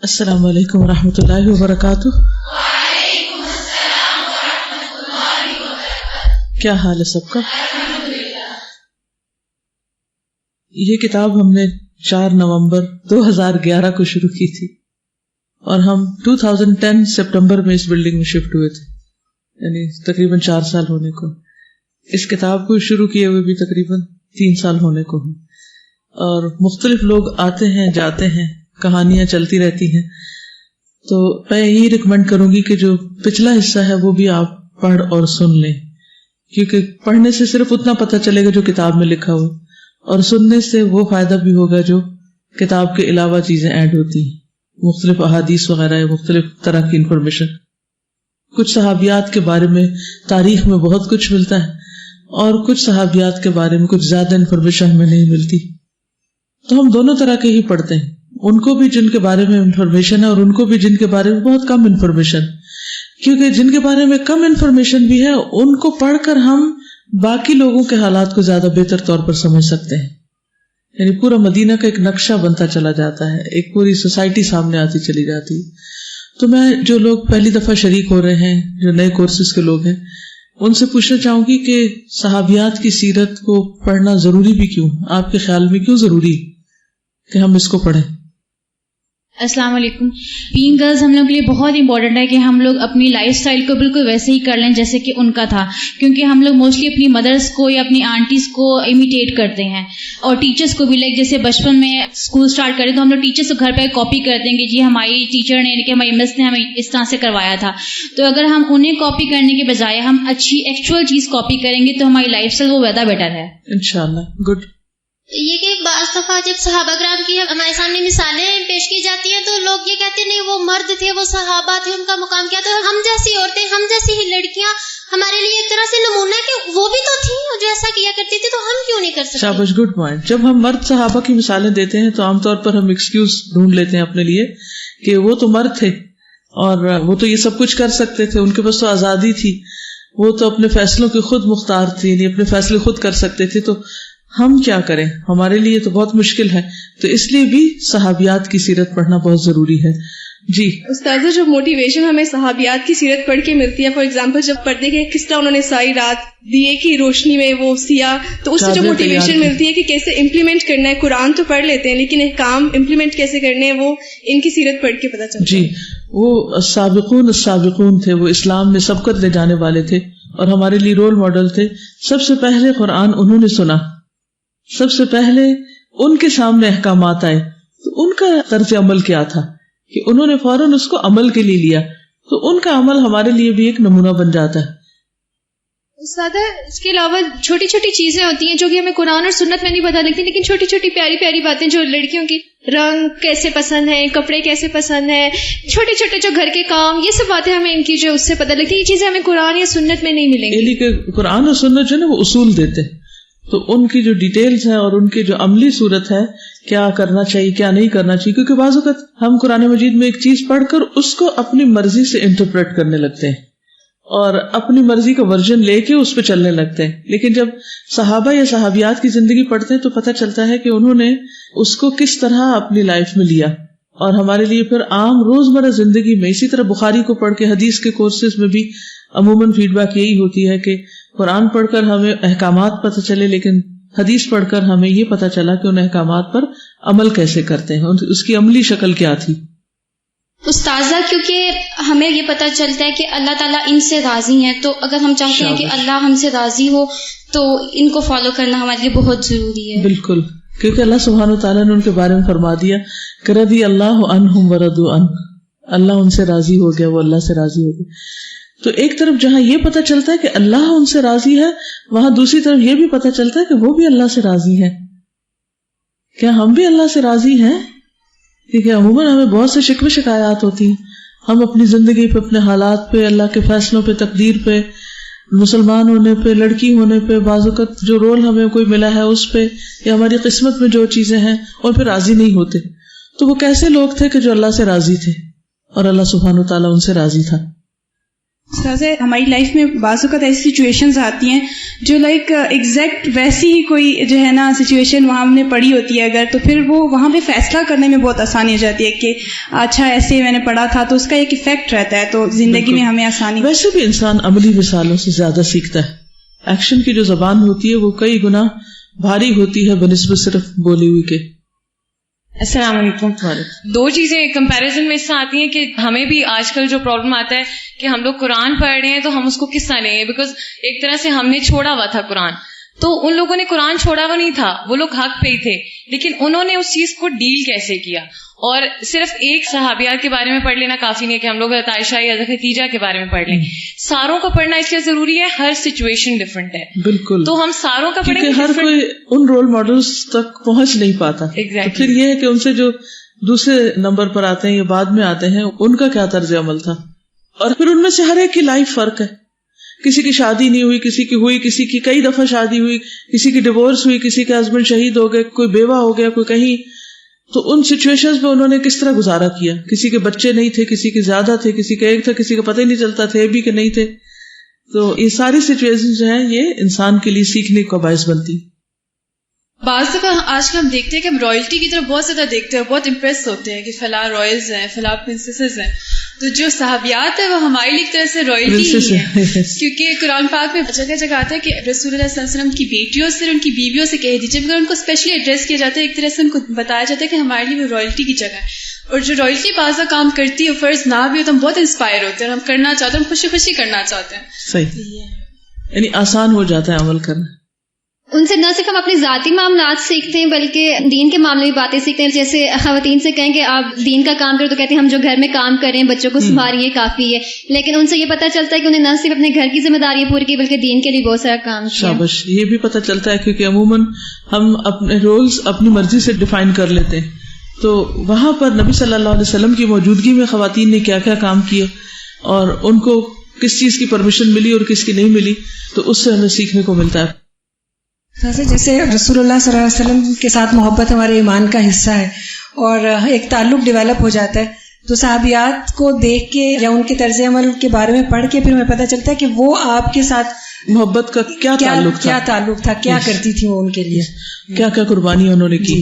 السلام علیکم ورحمۃ اللہ وبرکاتہ. وعلیکم السلام ورحمۃ اللہ وبرکاتہ. کیا حال ہے سب کا؟ یہ کتاب ہم نے 4 نومبر 2011 کو شروع کی تھی اور ہم 2010 سپٹمبر میں اس بلڈنگ میں شفٹ ہوئے تھے، یعنی تقریباً 4 سال ہونے کو. اس کتاب کو شروع کیے ہوئے بھی تقریباً 3 سال ہونے کو ہیں، اور مختلف لوگ آتے ہیں جاتے ہیں، کہانیاں چلتی رہتی ہیں. تو میں یہی ریکمینڈ کروں گی کہ جو پچھلا حصہ ہے وہ بھی آپ پڑھ اور سن لیں، کیونکہ پڑھنے سے صرف اتنا پتہ چلے گا جو کتاب میں لکھا ہو، اور سننے سے وہ فائدہ بھی ہوگا جو کتاب کے علاوہ چیزیں ایڈ ہوتی ہیں، مختلف احادیث وغیرہ، مختلف طرح کی انفارمیشن. کچھ صحابیات کے بارے میں تاریخ میں بہت کچھ ملتا ہے، اور کچھ صحابیات کے بارے میں کچھ زیادہ انفارمیشن ہمیں نہیں ملتی. تو ہم دونوں طرح کے ہی پڑھتے ہیں، ان کو بھی جن کے بارے میں انفارمیشن ہے اور ان کو بھی جن کے بارے میں بہت کم انفارمیشن. کیونکہ جن کے بارے میں کم انفارمیشن بھی ہے ان کو پڑھ کر ہم باقی لوگوں کے حالات کو زیادہ بہتر طور پر سمجھ سکتے ہیں. یعنی پورا مدینہ کا ایک نقشہ بنتا چلا جاتا ہے، ایک پوری سوسائٹی سامنے آتی چلی جاتی. تو میں جو لوگ پہلی دفعہ شریک ہو رہے ہیں، جو نئے کورسز کے لوگ ہیں، ان سے پوچھنا چاہوں گی کہ صحابیات کی سیرت کو پڑھنا ضروری بھی کیوں؟ آپ کے خیال میں کیوں ضروری کہ ہم اس کو پڑھیں؟ السلام علیکم. بینگ گرلز ہم لوگ کے لیے بہت امپورٹنٹ ہے کہ ہم لوگ اپنی لائف اسٹائل کو بالکل ویسے ہی کر لیں جیسے کہ ان کا تھا، کیونکہ ہم لوگ موسٹلی اپنی مدرس کو یا اپنی آنٹیز کو امیٹیٹ کرتے ہیں، اور ٹیچرس کو بھی. لائک جیسے بچپن میں اسکول اسٹارٹ کریں تو ہم لوگ ٹیچرس کو گھر پہ کاپی کرتے ہیں کہ جی ہماری ٹیچر نے کہ ہماری مس نے ہمیں اس طرح سے کروایا تھا. تو اگر ہم انہیں کاپی کرنے کے بجائے ہم اچھی ایکچوئل چیز کاپی کریں گے تو ہماری لائف اسٹائل وہ زیادہ بیٹر ہے انشاءاللہ. گڈ. یہ کہ بعض دفعہ جب صحابہ کرام کی ہمارے سامنے مثالیں پیش کی جاتی ہیں تو لوگ یہ کہتے ہیں نہیں وہ مرد تھے، وہ صحابہ تھے، ان کا مقام کیا. تو ہم جیسی عورتیں، ہم جیسی ہی لڑکیاں ہمارے لیے ایک طرح سے نمونہ ہے کہ وہ بھی تو تھیں اور جو ایسا کیا کرتی تھی، تو ہم کیوں نہیں کر سکتے؟ شاباش، گڈ پوائنٹ. جب ہم مرد صحابہ کی مثالیں دیتے ہیں تو عام طور پر ہم ایکسکیوز ڈھونڈ لیتے ہیں اپنے لیے کہ وہ تو مرد تھے اور وہ تو یہ سب کچھ کر سکتے تھے، ان کے پاس تو آزادی تھی، وہ تو اپنے فیصلوں کے خود مختار تھے، یعنی اپنے فیصلے خود کر سکتے تھے. تو ہم کیا کریں؟ ہمارے لیے تو بہت مشکل ہے. تو اس لیے بھی صحابیات کی سیرت پڑھنا بہت ضروری ہے. جی استاذہ، جو موٹیویشن ہمیں صحابیات کی سیرت پڑھ کے ملتی ہے، فار ایگزامپل جب پردے کے کس طرح انہوں نے ساری رات دیے کی روشنی میں وہ سیا، تو اس سے جو موٹیویشن ملتی ہے کہ کیسے امپلیمنٹ کرنا ہے. قرآن تو پڑھ لیتے ہیں لیکن احکام امپلیمنٹ کیسے کرنے ہیں وہ ان کی سیرت پڑھ کے پتہ چلتا ہے. جی، وہ السابقون تھے، وہ اسلام میں سبقت لے جانے والے تھے اور ہمارے لیے رول ماڈل تھے. سب سے پہلے قرآن انہوں نے سنا، سب سے پہلے ان کے سامنے احکامات آئے تو ان کا طرز عمل کیا تھا کہ انہوں نے فوراً اس کو عمل کے لیے لیا. تو ان کا عمل ہمارے لیے بھی ایک نمونہ بن جاتا ہے. زیادہ اس کے علاوہ چھوٹی چھوٹی چیزیں ہوتی ہیں جو کہ ہمیں قرآن اور سنت میں نہیں پتہ لگتی، لیکن چھوٹی چھوٹی پیاری پیاری باتیں جو لڑکیوں کی، رنگ کیسے پسند ہے، کپڑے کیسے پسند ہے، چھوٹے چھوٹے جو گھر کے کام، یہ سب باتیں ہمیں ان کی جو اس سے پتہ لگتی ہیں. یہ چیزیں ہمیں قرآن یا سنت میں نہیں ملیں گی. یعنی کہ قرآن اور سنت جو ہے نا وہ اصول دیتے ہیں، تو ان کی جو ڈیٹیلز ہیں اور ان کی جو عملی صورت ہے، کیا کرنا چاہیے کیا نہیں کرنا چاہیے. کیونکہ بعض اوقات ہم قرآن مجید میں ایک چیز پڑھ کر اس کو اپنی مرضی سے انٹرپریٹ کرنے لگتے ہیں اور اپنی مرضی کا ورژن لے کے اس پہ چلنے لگتے ہیں. لیکن جب صحابہ یا صحابیات کی زندگی پڑھتے ہیں تو پتہ چلتا ہے کہ انہوں نے اس کو کس طرح اپنی لائف میں لیا. اور ہمارے لیے پھر عام روزمرہ زندگی میں، اسی طرح بخاری کو پڑھ کے حدیث کے کورسز میں بھی عموماً فیڈ بیک یہی ہوتی ہے کہ قرآن پڑھ کر ہمیں احکامات پتہ چلے، لیکن حدیث پڑھ کر ہمیں یہ پتہ چلا کہ ان احکامات پر عمل کیسے کرتے ہیں، اس کی عملی شکل کیا تھی. استاذہ، کیونکہ ہمیں یہ پتہ چلتا ہے کہ اللہ تعالیٰ ان سے راضی ہیں، تو اگر ہم چاہتے ہیں کہ اللہ ہم سے راضی ہو تو ان کو فالو کرنا ہمارے لیے بہت ضروری ہے. بالکل، کیونکہ اللہ سبحانہ وتعالیٰ نے ان کے بارے میں فرما دیا کہ رضی اللہ عنہم ورضوا عنہ، اللہ ان سے راضی ہو گیا، وہ اللہ سے راضی ہو گئے. تو ایک طرف جہاں یہ پتہ چلتا ہے کہ اللہ ان سے راضی ہے، وہاں دوسری طرف یہ بھی پتہ چلتا ہے کہ وہ بھی اللہ سے راضی ہے. کیا ہم بھی اللہ سے راضی ہیں؟ کیونکہ عموماً ہمیں بہت سے شکوے شکایات ہوتی ہیں، ہم اپنی زندگی پہ، اپنے حالات پہ، اللہ کے فیصلوں پہ، تقدیر پہ، مسلمان ہونے پہ، لڑکی ہونے پہ، بعض اوقات جو رول ہمیں کوئی ملا ہے اس پہ، یا ہماری قسمت میں جو چیزیں ہیں اور پھر راضی نہیں ہوتے. تو وہ کیسے لوگ تھے کہ جو اللہ سے راضی تھے اور اللہ سبحانہ وتعالیٰ ان سے راضی تھا. ہماری لائف میں بعض اوقات ایسی سچویشنز آتی ہیں جو لائک ایگزیکٹ ویسی ہی کوئی جو ہے نا سچویشن وہاں ہم نے پڑھی ہوتی ہے اگر، تو پھر وہ وہاں پہ فیصلہ کرنے میں بہت آسانی ہو جاتی ہے کہ اچھا ایسے میں نے پڑھا تھا، تو اس کا ایک ایفیکٹ رہتا ہے، تو زندگی میں ہمیں آسانی. ویسے بھی انسان عملی مثالوں سے زیادہ سیکھتا ہے. ایکشن کی جو زبان ہوتی ہے وہ کئی گنا بھاری ہوتی ہے بنسبت صرف بولی ہوئی کے. السلام علیکم. دو چیزیں کمپیریزن میں اس سے آتی ہیں کہ ہمیں بھی آج کل جو پرابلم آتا ہے کہ ہم لوگ قرآن پڑھ رہے ہیں تو ہم اس کو کس طرح لیں گے، بیکاز ایک طرح سے ہم نے چھوڑا ہوا تھا قرآن، تو ان لوگوں نے قرآن چھوڑا ہوا نہیں تھا، وہ لوگ حق پہ ہی تھے، لیکن انہوں نے اس چیز کو ڈیل کیسے کیا. اور صرف ایک صحابیات کے بارے میں پڑھ لینا کافی نہیں ہے کہ ہم لوگ حضرت عائشہ یا حضرت خدیجہ کے بارے میں پڑھ لیں، ساروں کا پڑھنا اس لیے ضروری ہے، ہر سچویشن ڈفرینٹ ہے. بالکل. تو ہم ساروں کا پڑھیں گے، ہر کوئی ان رول ماڈلز تک پہنچ نہیں پاتا. تو پھر یہ ہے کہ ان سے جو دوسرے نمبر پر آتے ہیں یا بعد میں آتے ہیں ان کا کیا طرز عمل تھا، اور پھر ان میں سے ہر ایک کی لائف فرق ہے. کسی کی شادی نہیں ہوئی، کسی کی ہوئی، کسی کی کئی دفعہ شادی ہوئی، کسی کی ڈیورس ہوئی، کسی کے ہسبینڈ شہید ہو گئے، کوئی بیوہ ہو گیا، کوئی کہیں. تو ان سچویشنز میں انہوں نے کس طرح گزارا کیا. کسی کے بچے نہیں تھے، کسی کے زیادہ تھے، کسی کا ایک تھا، کسی کا پتہ ہی نہیں چلتا تھے بھی کہ نہیں تھے. تو یہ ساری سچویشنز جو ہیں یہ انسان کے لیے سیکھنے کا باعث بنتی. بعض دفعہ آج کل ہم دیکھتے ہیں کہ ہم رائلٹی کی طرف بہت زیادہ دیکھتے ہیں، بہت امپریس ہوتے ہیں کہ فلاں رائلز ہیں، فلاں پرنسیسز ہیں. تو جو صحابیات ہیں وہ ہمارے لیے ایک طرح سے رائلٹی ہی ہے، کیونکہ قرآن پاک میں جگہ جگہ آتا ہے کہ رسول اللہ صلی اللہ علیہ وسلم کی بیٹیوں سے، ان کی بیویوں سے کہہ دیجیے، مگر ان کو اسپیشلی ایڈریس کیا جاتا ہے، ایک طرح سے ان کو بتایا جاتا ہے کہ ہمارے لیے وہ رائلٹی کی جگہ ہے. اور جو رائلٹی بعض کام کرتی ہے وہ فرض نہ بھی ہو تو ہم بہت انسپائر ہوتے ہیں اور ہم کرنا چاہتے ہیں، ہم خوشی خوشی کرنا چاہتے ہیں. صحیح، یعنی آسان ہو جاتا ہے عمل کرنا. ان سے نہ صرف ہم اپنے ذاتی معاملات سیکھتے ہیں بلکہ دین کے معاملے میں باتیں سیکھتے ہیں. جیسے خواتین سے کہیں کہ آپ دین کا کام کرو تو کہتے ہیں ہم جو گھر میں کام کریں بچوں کو سنبھالیے کافی ہے، لیکن ان سے یہ پتہ چلتا ہے کہ انہیں نہ صرف اپنے گھر کی ذمہ داریاں پوری کی بلکہ دین کے لیے بہت سارا کام کیا. شاباش. یہ بھی پتہ چلتا ہے کیونکہ عموماً ہم اپنے رولز اپنی مرضی سے ڈیفائن کر لیتے ہیں، تو وہاں پر نبی صلی اللہ علیہ وسلم کی موجودگی میں خواتین نے کیا کیا کام کیے اور ان کو کس چیز کی پرمیشن ملی اور کس کی نہیں ملی، تو اس سے ہمیں سیکھنے کو ملتا ہے. جیسے رسول اللہ صلی اللہ علیہ وسلم کے ساتھ محبت ہمارے ایمان کا حصہ ہے اور ایک تعلق ڈیولپ ہو جاتا ہے، تو صحابیات کو دیکھ کے یا ان کے طرز عمل کے بارے میں پڑھ کے پھر ہمیں پتہ چلتا ہے کہ وہ آپ کے ساتھ محبت کا کیا تعلق تھا، کیا کرتی تھی وہ ان کے لیے، کیا کیا قربانیاں انہوں نے کی.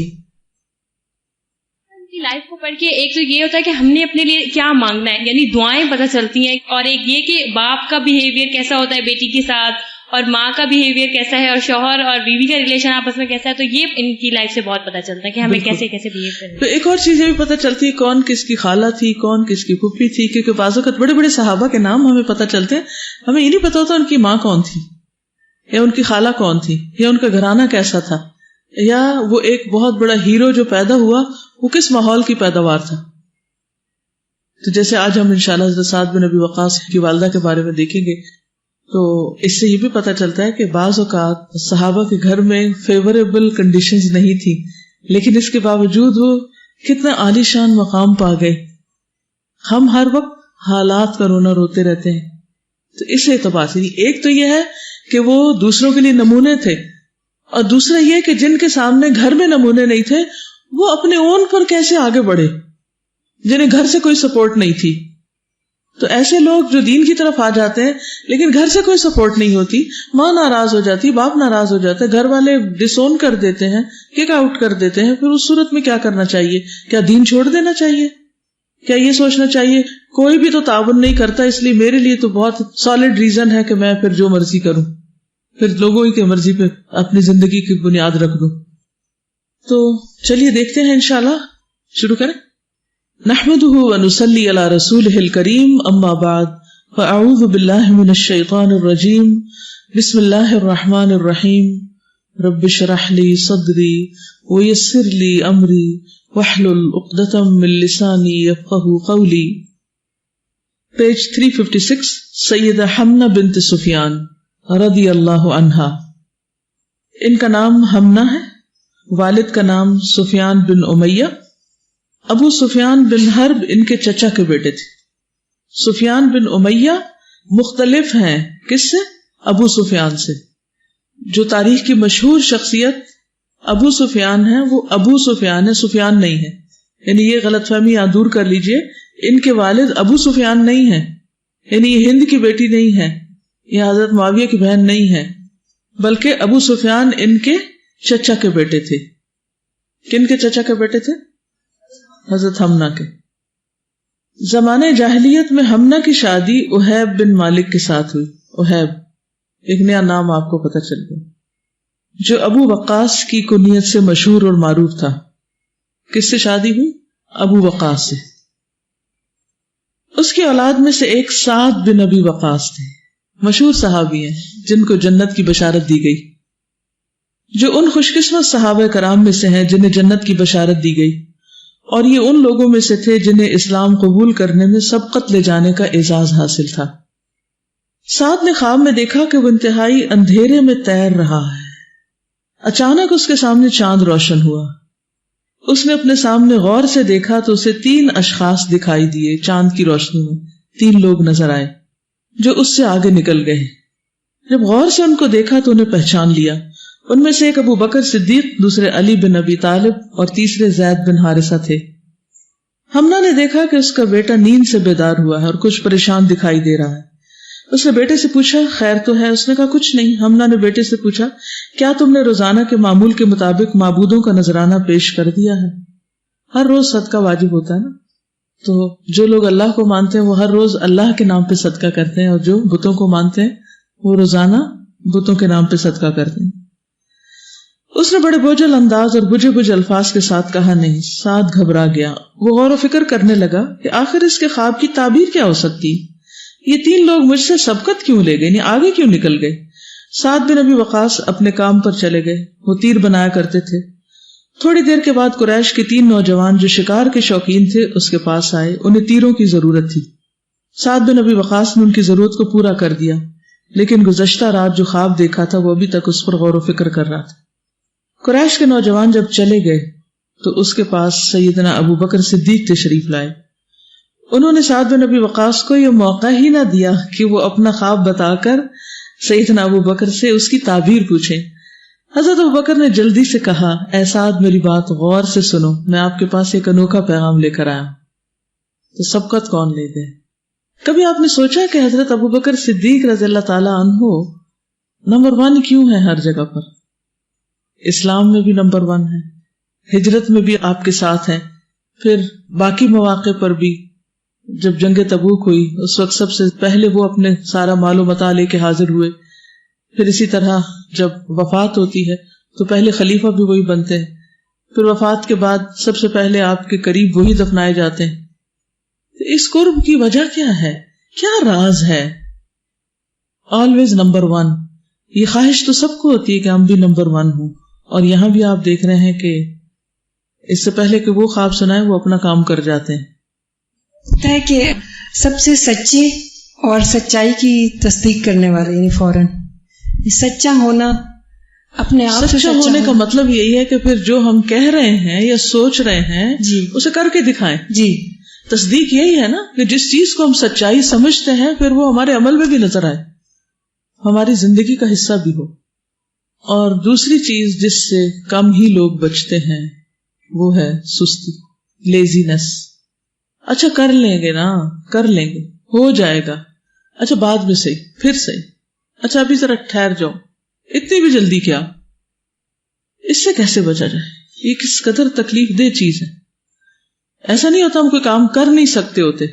لائف کو پڑھ کے ایک تو یہ ہوتا ہے کہ ہم نے اپنے لیے کیا مانگنا ہے، یعنی دعائیں پتہ چلتی ہیں، اور ایک یہ کہ باپ کا بیہیویئر کیسا ہوتا ہے بیٹی کے ساتھ، اور ماں کا بیہیویئر کیسا ہے، اور شوہر اور بیوی کا ریلیشن آپس میں کیسا ہے. تو یہ ان کی لائف سے بہت پتہ چلتا ہے کہ ہمیں کیسے کیسے بہیو کرنا ہے. تو ایک اور چیز یہ بھی پتہ چلتی ہے کون کس کی خالہ تھی، کون کس کی پھوپھی تھی، کیونکہ بعض اوقات بڑے بڑے صحابہ کے نام ہمیں پتہ چلتے ہیں، ہمیں یہ نہیں پتہ ہوتا ان کی ماں کون تھی یا ان کی خالہ کون تھی یا ان کا گھرانہ کیسا تھا، یا وہ ایک بہت بڑا ہیرو جو پیدا ہوا وہ کس ماحول کی پیداوار تھا. تو جیسے آج ہم انشاءاللہ حضرت سعد بن ابی وقاص کی والدہ کے بارے میں دیکھیں گے، تو اس سے یہ بھی پتہ چلتا ہے کہ بعض اوقات صحابہ کے گھر میں فیوریبل کنڈیشنز نہیں تھی، لیکن اس کے باوجود وہ کتنا عالی شان مقام پا گئے. ہم ہر وقت حالات کا رونا روتے رہتے ہیں. تو اس اعتبار سے ایک تو یہ ہے کہ وہ دوسروں کے لیے نمونے تھے، اور دوسرا یہ کہ جن کے سامنے گھر میں نمونے نہیں تھے وہ اپنے اون پر کیسے آگے بڑھے، جنہیں گھر سے کوئی سپورٹ نہیں تھی. تو ایسے لوگ جو دین کی طرف آ جاتے ہیں لیکن گھر سے کوئی سپورٹ نہیں ہوتی، ماں ناراض ہو جاتی، باپ ناراض ہو جاتے، گھر والے ڈس اون کر دیتے ہیں، کک آؤٹ کر دیتے ہیں، پھر اس صورت میں کیا کرنا چاہیے؟ کیا دین چھوڑ دینا چاہیے؟ کیا یہ سوچنا چاہیے کوئی بھی تو تعاون نہیں کرتا اس لیے میرے لیے تو بہت سالڈ ریزن ہے کہ میں پھر جو مرضی کروں، پھر لوگوں کی مرضی پہ اپنی زندگی کی بنیاد رکھ دوں؟ تو چلیے دیکھتے ہیں انشاءاللہ، شروع کریں. نحمده ونصلي على رسوله الكريم اما بعد فاعوذ بالله من الشيطان الرجيم بسم الله الرحمن الرحيم رب اشرح لي صدري ويسر لي امري واحلل عقدة من لساني يفقهوا قولي. پیج 356 سیدہ حمنہ بنت سفیان رضی اللہ عنہا. ان کا نام حمنہ ہے، والد کا نام سفیان بن امیہ. ابو سفیان بن حرب ان کے چچا کے بیٹے تھے. سفیان بن امیہ مختلف ہیں کس سے؟ ابو سفیان سے. جو تاریخ کی مشہور شخصیت ابو سفیان ہے وہ ابو سفیان ہے، سفیان نہیں ہے. یعنی یہ غلط فہمی آپ دور کر لیجئے، ان کے والد ابو سفیان نہیں ہیں، یعنی یہ ہند کی بیٹی نہیں ہے, یہ حضرت معاویہ کی بہن نہیں ہے, بلکہ ابو سفیان ان کے چچا کے بیٹے تھے. کن کے چچا کے بیٹے تھے؟ حضرت حمنا کے. زمانے جاہلیت میں حمنا کی شادی احیب بن مالک کے ساتھ ہوئی. احیب ایک نیا نام آپ کو پتہ چل گیا, جو ابو وقاص کی کنیت سے مشہور اور معروف تھا. کس سے شادی ہوئی؟ ابو وقاص سے. اس کی اولاد میں سے ایک سعد بن ابی وقاص تھے, مشہور صحابی ہیں جن کو جنت کی بشارت دی گئی, جو ان خوش قسمت صحابہ کرام میں سے ہیں جنہیں جنت کی بشارت دی گئی, اور یہ ان لوگوں میں سے تھے جنہیں اسلام قبول کرنے میں سبقت لے جانے کا اعزاز حاصل تھا. سعد نے خواب میں دیکھا کہ وہ انتہائی اندھیرے میں تیر رہا ہے. اچانک اس کے سامنے چاند روشن ہوا. اس نے اپنے سامنے غور سے دیکھا تو اسے 3 اشخاص دکھائی دیے. چاند کی روشنی میں 3 لوگ نظر آئے جو اس سے آگے نکل گئے. جب غور سے ان کو دیکھا تو انہیں پہچان لیا. ان میں سے ایک ابو بکر صدیق, دوسرے علی بن ابی طالب اور تیسرے زید بن حارثہ تھے. حمنا نے دیکھا کہ اس کا بیٹا نیند سے بیدار ہوا ہے اور کچھ پریشان دکھائی دے رہا ہے. اس نے بیٹے سے پوچھا خیر تو ہے؟ اس نے کہا کچھ نہیں. حمنا نے بیٹے سے پوچھا کیا تم نے روزانہ کے معمول کے مطابق معبودوں کا نذرانہ پیش کر دیا ہے؟ ہر روز صدقہ واجب ہوتا ہے نا, تو جو لوگ اللہ کو مانتے ہیں وہ ہر روز اللہ کے نام پہ صدقہ کرتے ہیں, اور جو بتوں کو مانتے ہیں وہ روزانہ بتوں کے نام پہ صدقہ کرتے ہیں. اس نے بڑے بوجھل انداز اور بجھے الفاظ کے ساتھ کہا نہیں. سعد گھبرا گیا. وہ غور و فکر کرنے لگا کہ آخر اس کے خواب کی تعبیر کیا ہو سکتی. یہ 3 لوگ مجھ سے سبقت کیوں لے گئے, یعنی آگے کیوں نکل گئے؟ سعد بن ابی وقاص اپنے کام پر چلے گئے. وہ تیر بنایا کرتے تھے. تھوڑی دیر کے بعد قریش کے 3 نوجوان جو شکار کے شوقین تھے اس کے پاس آئے. انہیں تیروں کی ضرورت تھی. سعد بن ابی وقاص نے ان کی ضرورت کو پورا کر دیا, لیکن گزشتہ رات جو خواب دیکھا تھا وہ ابھی تک اس پر غور و فکر کر رہا تھا. قریش کے نوجوان جب چلے گئے تو اس کے پاس سیدنا ابو بکر صدیق تشریف لائے. انہوں نے سعد بن ابی وقاص کو یہ موقع ہی نہ دیا کہ وہ اپنا خواب بتا کر سیدنا ابو بکر سے اس کی تعبیر پوچھیں. حضرت ابو بکر نے جلدی سے کہا اے سعد میری بات غور سے سنو, میں آپ کے پاس ایک انوکھا پیغام لے کر آیا ہوں. تو سبقت کون لے گئے؟ کبھی آپ نے سوچا کہ حضرت ابو بکر صدیق رضی اللہ تعالی عنہ نمبر 1 کیوں ہے ہر جگہ پر؟ اسلام میں بھی نمبر 1 ہے, ہجرت میں بھی آپ کے ساتھ ہیں, پھر باقی مواقع پر بھی. جب جنگ تبوک ہوئی اس وقت سب سے پہلے وہ اپنے سارا مال و متاع لے کے حاضر ہوئے. پھر اسی طرح جب وفات ہوتی ہے تو پہلے خلیفہ بھی وہی بنتے ہیں, پھر وفات کے بعد سب سے پہلے آپ کے قریب وہی دفنائے جاتے ہیں. اس قرب کی وجہ کیا ہے؟ کیا راز ہے؟ Always number 1. یہ خواہش تو سب کو ہوتی ہے کہ ہم بھی نمبر 1 ہوں, اور یہاں بھی آپ دیکھ رہے ہیں کہ اس سے پہلے کہ وہ خواب سنائے وہ اپنا کام کر جاتے ہیں. ہوتا ہے کہ سب سے سچے اور سچائی کی تصدیق کرنے والے, یعنی فوراً سچا ہونا, اپنے آپ سچا ہونے کا مطلب یہی ہے کہ پھر جو ہم کہہ رہے ہیں یا سوچ رہے ہیں جی اسے کر کے دکھائیں. جی تصدیق یہی ہے نا کہ جس چیز کو ہم سچائی سمجھتے ہیں پھر وہ ہمارے عمل میں بھی نظر آئے, ہماری زندگی کا حصہ بھی ہو. اور دوسری چیز جس سے کم ہی لوگ بچتے ہیں وہ ہے سستی, لیزینس. اچھا کر لیں گے نا, کر لیں گے, ہو جائے گا, اچھا بعد میں صحیح, پھر صحیح, اچھا ابھی ذرا ٹھہر جاؤ, اتنی بھی جلدی کیا. اس سے کیسے بچا جائے؟ یہ کس قدر تکلیف دہ چیز ہے. ایسا نہیں ہوتا ہم کوئی کام کر نہیں سکتے ہوتے,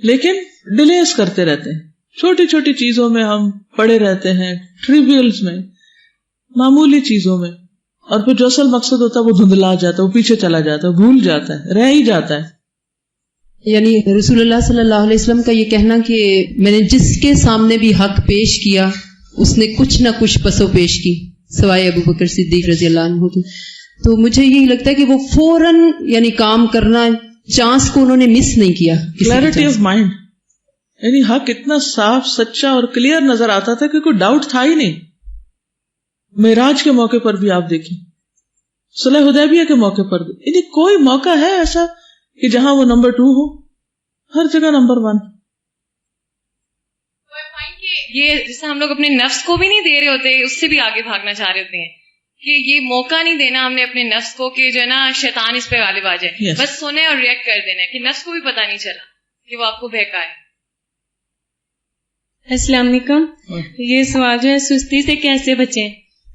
لیکن ڈیلیز کرتے رہتے ہیں. چھوٹی چھوٹی چیزوں میں ہم پڑے رہتے ہیں, ٹریویلز میں, معمولی چیزوں میں, اور پھر جو اصل مقصد ہوتا ہے وہ دھندلا جاتا ہے, وہ پیچھے چلا جاتا ہے, بھول جاتا ہے, رہ ہی جاتا ہے. یعنی رسول اللہ صلی اللہ علیہ وسلم کا یہ کہنا کہ میں نے جس کے سامنے بھی حق پیش کیا اس نے کچھ نہ کچھ پسو پیش کی سوائے ابو بکر صدیق رضی اللہ عنہ. تو مجھے یہی لگتا ہے کہ وہ فوراً یعنی کام کرنا, چانس کو انہوں نے مس نہیں کیا. کلیئرٹی آف مائنڈ, یعنی حق اتنا صاف سچا اور کلیئر نظر آتا تھا کہ کوئی ڈاؤٹ تھا ہی نہیں. معراج کے موقع پر بھی آپ دیکھیں, صلح حدیبیہ کے موقع پر بھی, یعنی کوئی موقع ہے ایسا کہ جہاں وہ نمبر 2 ہو؟ ہر جگہ نمبر 1. یہ جیسے ہم لوگ اپنے نفس کو بھی نہیں دے رہے ہوتے, اس سے بھی آگے بھاگنا چاہ رہے ہوتے ہیں کہ یہ موقع نہیں دینا ہم نے اپنے نفس کو کہ جو ہے نا شیطان اس پہ غالب آ جائے. بس سونے اور ریئیکٹ کر دینا ہے کہ نفس کو بھی پتا نہیں چلا کہ وہ آپ کو بہکائے. السلام علیکم. یہ سوال جو ہے سستی سے کیسے بچیں؟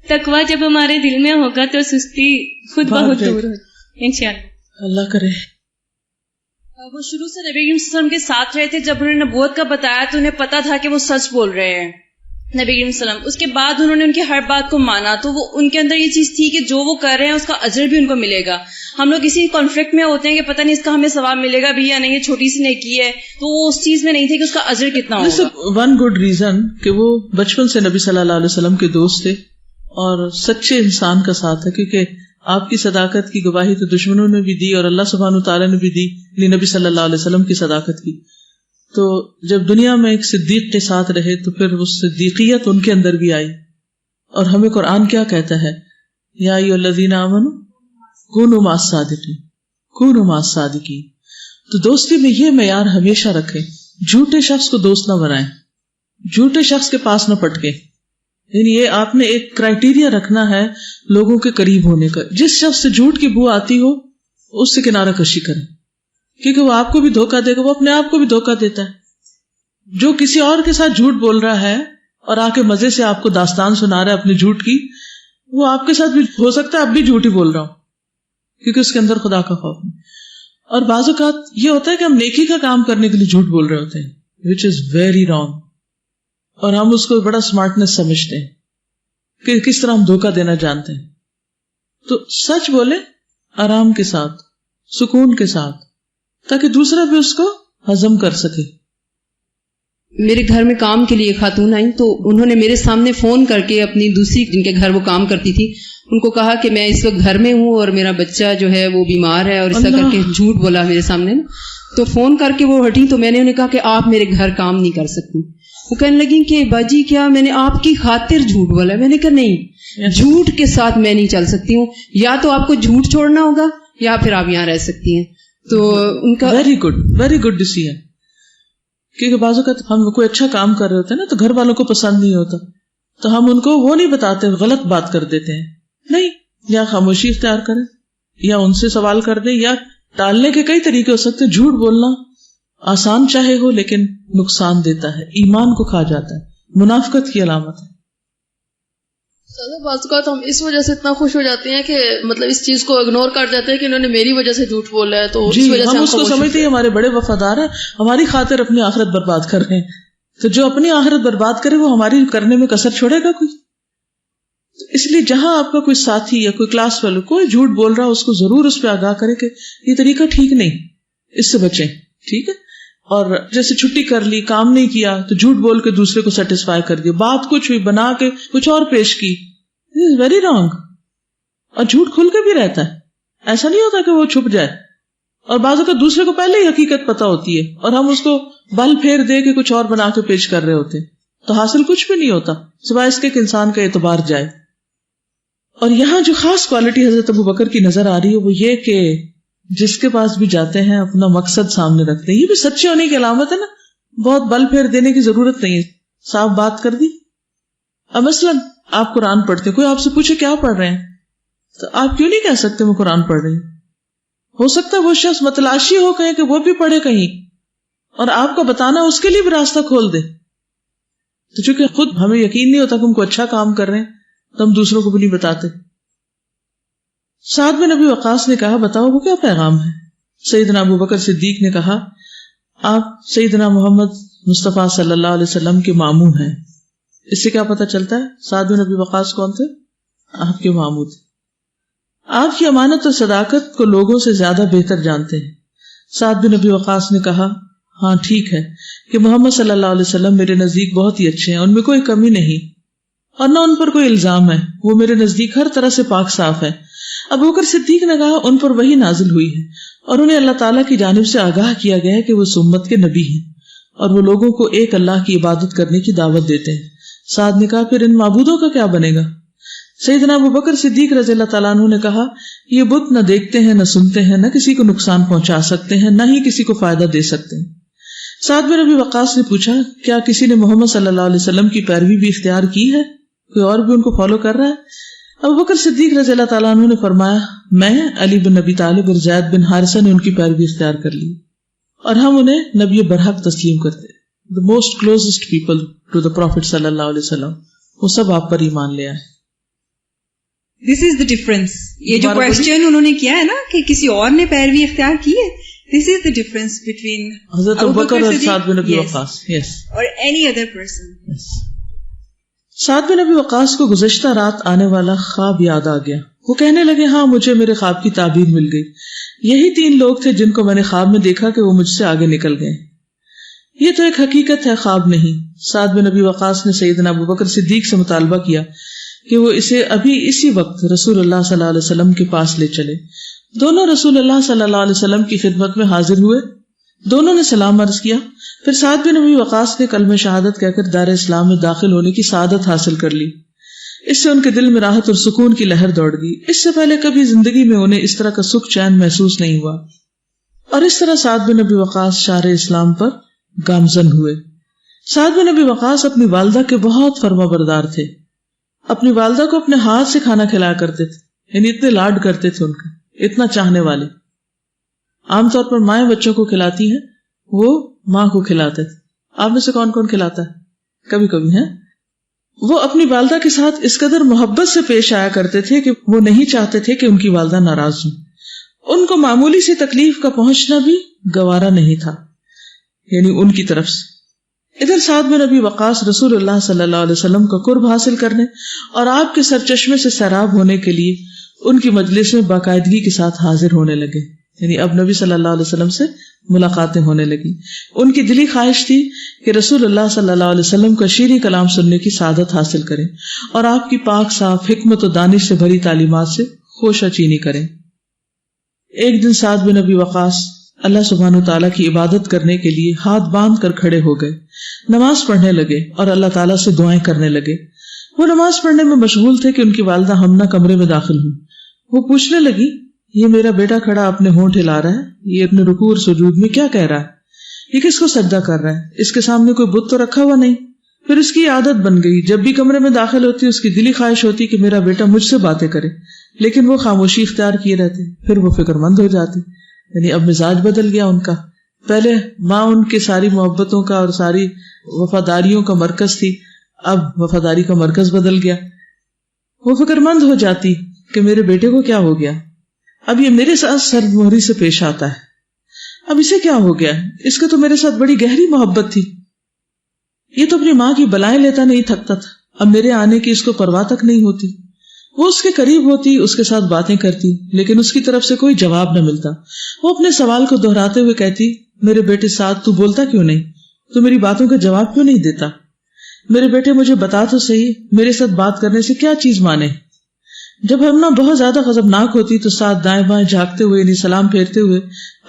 تقویٰ جب ہمارے دل میں ہوگا تو سستی خود بہت دور ہوگی انشاءاللہ. اللہ کرے. وہ شروع سے نبی کریم صلی اللہ علیہ وسلم کے ساتھ رہے تھے. جب انہوں نے نبوت کا بتایا تو انہیں پتا تھا کہ وہ سچ بول رہے ہیں نبی کریم صلی اللہ علیہ وسلم. اس کے بعد انہوں نے ان کی ہر بات کو مانا تو وہ ان کے اندر یہ چیز تھی کہ جو وہ کر رہے ہیں اس کا اجر بھی ان کو ملے گا. ہم لوگ اسی کانفلکٹ میں ہوتے ہیں کہ پتہ نہیں اس کا ہمیں ثواب ملے گا بھی یا نہیں, یہ چھوٹی سی نیکی ہے, تو وہ اس چیز میں نہیں تھے کہ اس کا اجر کتنا ہوگا. ون گڈ ریزن کہ وہ بچپن سے نبی صلی اللہ علیہ وسلم کے دوست تھے اور سچے انسان کا ساتھ ہے, کیونکہ آپ کی صداقت کی گواہی تو دشمنوں نے بھی دی اور اللہ سبحانہ تعالیٰ نے بھی دی نبی صلی اللہ علیہ وسلم کی صداقت کی. تو جب دنیا میں ایک صدیق کے ساتھ رہے تو پھر وہ صدیقیت ان کے اندر بھی آئی. اور ہمیں قرآن کیا کہتا ہے؟ یا ایھا الذین آمنوا کونوا مع الصادقین, کونوا مع الصادقین. تو دوستی میں یہ معیار ہمیشہ رکھیں, جھوٹے شخص کو دوست نہ بنائیں, جھوٹے شخص کے پاس نہ پٹکیں. یعنی یہ آپ نے ایک کرائیٹیریا رکھنا ہے لوگوں کے قریب ہونے کا. جس شخص سے جھوٹ کی بو آتی ہو اس سے کنارہ کشی کریں, کیونکہ وہ آپ کو بھی دھوکہ دے گا, وہ اپنے آپ کو بھی دھوکہ دیتا ہے. جو کسی اور کے ساتھ جھوٹ بول رہا ہے اور آ کے مزے سے آپ کو داستان سنا رہا ہے اپنے جھوٹ کی, وہ آپ کے ساتھ بھی ہو سکتا ہے اب بھی جھوٹ ہی بول رہا ہوں, کیونکہ اس کے اندر خدا کا خوف نہیں. اور بعض اوقات یہ ہوتا ہے کہ ہم نیکی کا کام کرنے کے لیے جھوٹ بول رہے ہوتے ہیں, وچ از ویری رانگ, اور ہم اس کو بڑا اسمارٹنس سمجھتے ہیں کہ کس طرح ہم دھوکہ دینا جانتے ہیں. تو سچ بولے آرام کے ساتھ, سکون کے ساتھ, تاکہ دوسرا بھی اس کو ہضم کر سکے. میرے گھر میں کام کے لیے خاتون آئیں تو انہوں نے میرے سامنے فون کر کے اپنی دوسری جن کے گھر وہ کام کرتی تھی ان کو کہا کہ میں اس وقت گھر میں ہوں اور میرا بچہ جو ہے وہ بیمار ہے, اور اس طرح کر کے جھوٹ بولا میرے سامنے. تو فون کر کے وہ ہٹی تو میں نے انہیں کہا کہ آپ میرے گھر کام نہیں کر سکتی. وہ کہنے لگی کہ باجی کیا میں نے آپ کی خاطر جھوٹ بولا؟ میں نے کہا نہیں, جھوٹ کے ساتھ میں نہیں چل سکتی ہوں, یا تو آپ کو جھوٹ چھوڑنا ہوگا یا پھر آپ یہاں رہ سکتی ہیں. تو ان کا ویری گڈ ڈیسیژن, کیونکہ بعض اوقات ہم کوئی اچھا کام کر رہے ہوتے ہیں نا تو گھر والوں کو پسند نہیں ہوتا, تو ہم ان کو وہ نہیں بتاتے, غلط بات کر دیتے ہیں. نہیں, یا خاموشی اختیار کریں یا ان سے سوال کر دیں, یا ٹالنے کے کئی طریقے ہو سکتے. جھوٹ بولنا آسان چاہے ہو لیکن نقصان دیتا ہے, ایمان کو کھا جاتا ہے, منافقت کی علامت ہے. بعض اوقات ہم اس وجہ سے اتنا خوش ہو جاتے ہیں کہ مطلب اس چیز کو اگنور کر جاتے ہیں کہ انہوں نے میری وجہ سے جھوٹ بولا ہے, تو اس وجہ سے ہم اس کو سمجھتے ہیں ہمارے بڑے وفادار ہیں, ہماری خاطر اپنی آخرت برباد کر رہے ہیں. تو جو اپنی آخرت برباد کرے وہ ہماری کرنے میں کسر چھوڑے گا کوئی؟ اس لیے جہاں آپ کا کوئی ساتھی یا کوئی کلاس فیلو کوئی جھوٹ بول رہا اس کو ضرور اس پہ آگاہ کرے کہ یہ طریقہ ٹھیک نہیں, اس سے بچیں. ٹھیک ہے, اور جیسے چھٹی کر لی, کام نہیں کیا تو جھوٹ بول کے دوسرے کو سیٹسفائی کر دیا, بات کچھ ہوئی بنا کے کچھ اور پیش کی, ویری رانگ. اور جھوٹ کھل کے بھی رہتا ہے, ایسا نہیں ہوتا کہ وہ چھپ جائے. اور بعض اوقات دوسرے کو پہلے ہی حقیقت پتا ہوتی ہے اور ہم اس کو بل پھیر دے کے کچھ اور بنا کے پیش کر رہے ہوتے, تو حاصل کچھ بھی نہیں ہوتا سوائے اس کے کہ انسان کا اعتبار جائے. اور یہاں جو خاص کوالٹی حضرت ابوبکر کی نظر آ رہی ہے وہ یہ کہ جس کے پاس بھی جاتے ہیں اپنا مقصد سامنے رکھتے ہیں. یہ بھی سچے ہونے کی علامت ہے نا, بہت بل پھیر دینے کی ضرورت نہیں ہے, صاف بات کر دی. اب مثلاً آپ قرآن پڑھتے, کوئی آپ سے پوچھے کیا پڑھ رہے ہیں, تو آپ کیوں نہیں کہہ سکتے میں قرآن پڑھ رہی ہوں؟ ہو سکتا ہے وہ شخص متلاشی ہو کہیں کہ وہ بھی پڑھے کہیں, اور آپ کو بتانا اس کے لیے بھی راستہ کھول دے. تو چونکہ خود ہمیں یقین نہیں ہوتا کہ ہم کو اچھا کام کر رہے ہیں تو ہم دوسروں کو بھی نہیں بتاتے. سعد بن ابی وقاص نے کہا بتاؤ وہ کیا پیغام ہے؟ سیدنا ابوبکر صدیق نے کہا آپ سیدنا محمد مصطفیٰ صلی اللہ علیہ وسلم کے ماموں ہیں. اس سے کیا پتہ چلتا ہے سعد بن ابی وقاص کون تھے؟ آپ کے ماموں تھے. آپ کی امانت اور صداقت کو لوگوں سے زیادہ بہتر جانتے ہیں. سعد بن ابی وقاص نے کہا ہاں ٹھیک ہے کہ محمد صلی اللہ علیہ وسلم میرے نزدیک بہت ہی اچھے ہیں, ان میں کوئی کمی نہیں اور نہ ان پر کوئی الزام ہے, وہ میرے نزدیک ہر طرح سے پاک صاف ہے. ابوبکر صدیق نے کہا ان پر وحی نازل ہوئی ہے اور انہیں اللہ تعالیٰ کی جانب سے آگاہ کیا گیا ہے کہ وہ اس امت کے نبی ہیں اور وہ لوگوں کو ایک اللہ کی عبادت کرنے کی دعوت دیتے ہیں. سعد نے کہا پھر ان معبودوں کا کیا بنے گا؟ سیدنا ابوبکر صدیق رضی اللہ تعالیٰ عنہ نے کہا یہ بت نہ دیکھتے ہیں نہ سنتے ہیں, نہ کسی کو نقصان پہنچا سکتے ہیں, نہ ہی کسی کو فائدہ دے سکتے ہیں. سعد بن ابی وقاص نے پوچھا کیا کسی نے محمد صلی اللہ علیہ وسلم کی پیروی بھی اختیار کی ہے؟ کوئی اور بھی ان کو فالو کر رہا ہے؟ ابوبکر صدیق رضی اللہ تعالیٰ عنہ نے فرمایا میں, علی بن ابی طالب اور زید بن حارثہ نے ان کی پیروی اختیار کر لی اور ہم انہیں نبی برحق تسلیم کرتے. the most closest people to the Prophet sallallahu alaihi wasallam, وہ سب آپ پر ایمان لے آئے. دس از دا ڈفرنس. یہ جو کوشچن انہوں نے کیا ہے نا کہ کسی اور نے پیروی اختیار کی ہے, دس از دا ڈفرنس بٹوین حضرت ابوبکر اور سعد بن ابی وقاص اور اینی ادر پرسن. سعد بن ابی وقاص کو گزشتہ رات آنے والا خواب یاد آ گیا. وہ کہنے لگے ہاں مجھے میرے خواب کی تعبیر مل گئی. یہی 3 لوگ تھے جن کو میں نے خواب میں دیکھا کہ وہ مجھ سے آگے نکل گئے. یہ تو ایک حقیقت ہے, خواب نہیں. سعد بن ابی وقاص نے سیدنا ابوبکر صدیق سے مطالبہ کیا کہ وہ اسے ابھی اسی وقت رسول اللہ صلی اللہ علیہ وسلم کے پاس لے چلے. دونوں رسول اللہ صلی اللہ علیہ وسلم کی خدمت میں حاضر ہوئے. دونوں نے سلام عرض کیا. پھر سعد بن ابی وقاص نے کلمہ شہادت کہہ کر دار اسلام میں داخل ہونے کی سعادت حاصل کر لی. اس سے ان کے دل میں راحت اور سکون کی لہر دوڑ گئی. اس سے پہلے کبھی زندگی میں انہیں اس طرح کا سکھ چین محسوس نہیں ہوا. اور اس طرح سعد بن ابی وقاص شار اسلام پر گامزن ہوئے. سعد بن ابی وقاص اپنی والدہ کے بہت فرما بردار تھے. اپنی والدہ کو اپنے ہاتھ سے کھانا کھلایا کرتے تھے, یعنی اتنے لاڈ کرتے تھے ان کا, اتنا چاہنے والے. عام طور پر مائیں بچوں کو کھلاتی ہیں, وہ ماں کو کھلاتے تھے. آپ میں سے کون کون کھلاتا ہے؟ کبھی کبھی ہیں. وہ اپنی والدہ کے ساتھ اس قدر محبت سے پیش آیا کرتے تھے کہ وہ نہیں چاہتے تھے کہ ان کی والدہ ناراض ہوں. ان کو معمولی سی تکلیف کا پہنچنا بھی گوارا نہیں تھا, یعنی ان کی طرف سے. ادھر سعد بن ابی وقاص رسول اللہ صلی اللہ علیہ وسلم کا قرب حاصل کرنے اور آپ کے سرچشمے سے سیراب ہونے کے لیے ان کی مجلس میں باقاعدگی کے ساتھ حاضر ہونے لگے. یعنی اب نبی صلی اللہ علیہ وسلم سے ملاقاتیں ہونے لگی. ان کی دلی خواہش تھی کہ رسول اللہ صلی اللہ علیہ وسلم کا شیریں کلام سننے کی سعادت حاصل کریں اور آپ کی پاک صاف حکمت و دانش سے بھری تعلیمات سے خوشہ چینی کریں. ایک دن سعد بن ابی وقاص اللہ سبحانہ تعالیٰ کی عبادت کرنے کے لیے ہاتھ باندھ کر کھڑے ہو گئے, نماز پڑھنے لگے اور اللہ تعالیٰ سے دعائیں کرنے لگے. وہ نماز پڑھنے میں مشغول تھے کہ ان کی والدہ ہمنا کمرے میں داخل ہوئی. وہ پوچھنے لگی, یہ میرا بیٹا کھڑا اپنے ہونٹ ہلا رہا ہے, یہ اپنے رکوع اور سجود میں کیا کہہ رہا ہے, یہ کس کو سجدہ کر رہا ہے, اس کے سامنے کوئی بت تو رکھا ہوا نہیں. پھر اس کی عادت بن گئی, جب بھی کمرے میں داخل ہوتی اس کی دلی خواہش ہوتی کہ میرا بیٹا مجھ سے باتیں کرے, لیکن وہ خاموشی اختیار کیے رہتے. پھر وہ فکر مند ہو جاتی, یعنی اب مزاج بدل گیا ان کا. پہلے ماں ان کے ساری محبتوں کا اور ساری وفاداریوں کا مرکز تھی, اب وفاداری کا مرکز بدل گیا. وہ فکر مند ہو جاتی کہ میرے بیٹے کو کیا ہو گیا, اب یہ میرے ساتھ سرد مہری سے پیش آتا ہے, اب اسے کیا ہو گیا, اس کو تو میرے ساتھ بڑی گہری محبت تھی, یہ تو اپنی ماں کی بلائیں لیتا نہیں تھکتا تھا, اب میرے آنے کی اس کو پرواہ تک نہیں ہوتی. وہ اس کے قریب ہوتی, اس کے ساتھ باتیں کرتی, لیکن اس کی طرف سے کوئی جواب نہ ملتا. وہ اپنے سوال کو دہراتے ہوئے کہتی, میرے بیٹے ساتھ تو بولتا کیوں نہیں, تو میری باتوں کا جواب کیوں نہیں دیتا, میرے بیٹے مجھے بتا تو صحیح, میرے ساتھ بات کرنے سے کیا چیز مانے. جب ہمنا بہت زیادہ غضبناک ہوتی تو ساتھ دائیں بائیں جھانکتے ہوئے یعنی سلام پھیرتے ہوئے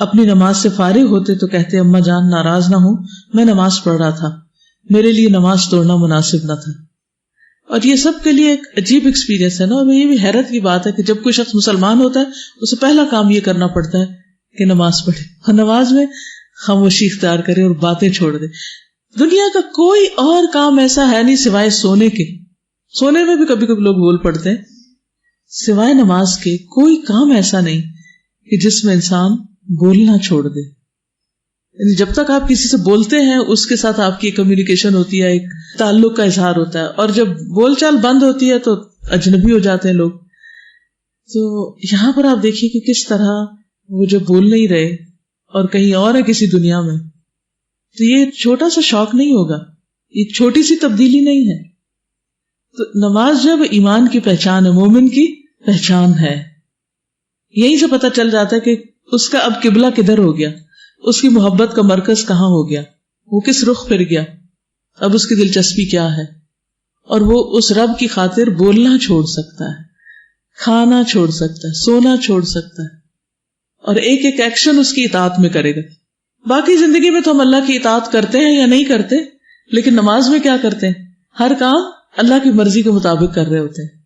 اپنی نماز سے فارغ ہوتے تو کہتے, اماں جان ناراض نہ ہو, میں نماز پڑھ رہا تھا, میرے لیے نماز توڑنا مناسب نہ تھا. اور یہ سب کے لیے ایک عجیب ایکسپیرینس ہے نا, اور یہ بھی حیرت کی بات ہے کہ جب کوئی شخص مسلمان ہوتا ہے اسے پہلا کام یہ کرنا پڑتا ہے کہ نماز پڑھے اور نماز میں خاموشی اختیار کرے اور باتیں چھوڑ دے. دنیا کا کوئی اور کام ایسا ہے نہیں سوائے سونے کے, سونے میں بھی کبھی کبھی لوگ بول پڑتے ہیں, سوائے نماز کے کوئی کام ایسا نہیں کہ جس میں انسان بولنا چھوڑ دے. یعنی جب تک آپ کسی سے بولتے ہیں اس کے ساتھ آپ کی کمیونیکیشن ہوتی ہے, ایک تعلق کا اظہار ہوتا ہے, اور جب بول چال بند ہوتی ہے تو اجنبی ہو جاتے ہیں لوگ. تو یہاں پر آپ دیکھیے کہ کس طرح وہ جب بول نہیں رہے اور کہیں اور ہے کسی دنیا میں, تو یہ چھوٹا سا شوق نہیں ہوگا, یہ چھوٹی سی تبدیلی نہیں ہے. تو نماز جب ایمان کی پہچان ہے, مومن کی پہچان ہے, یہیں سے پتہ چل جاتا ہے کہ اس کا اب قبلہ کدھر ہو گیا, اس کی محبت کا مرکز کہاں ہو گیا, وہ کس رخ پھر گیا, اب اس کی دلچسپی کیا ہے. اور وہ اس رب کی خاطر بولنا چھوڑ سکتا ہے, کھانا چھوڑ سکتا ہے, سونا چھوڑ سکتا ہے, اور ایک ایک ایکشن اس کی اطاعت میں کرے گا. باقی زندگی میں تو ہم اللہ کی اطاعت کرتے ہیں یا نہیں کرتے, لیکن نماز میں کیا کرتے ہیں, ہر کام اللہ کی مرضی کے مطابق کر رہے ہوتے ہیں.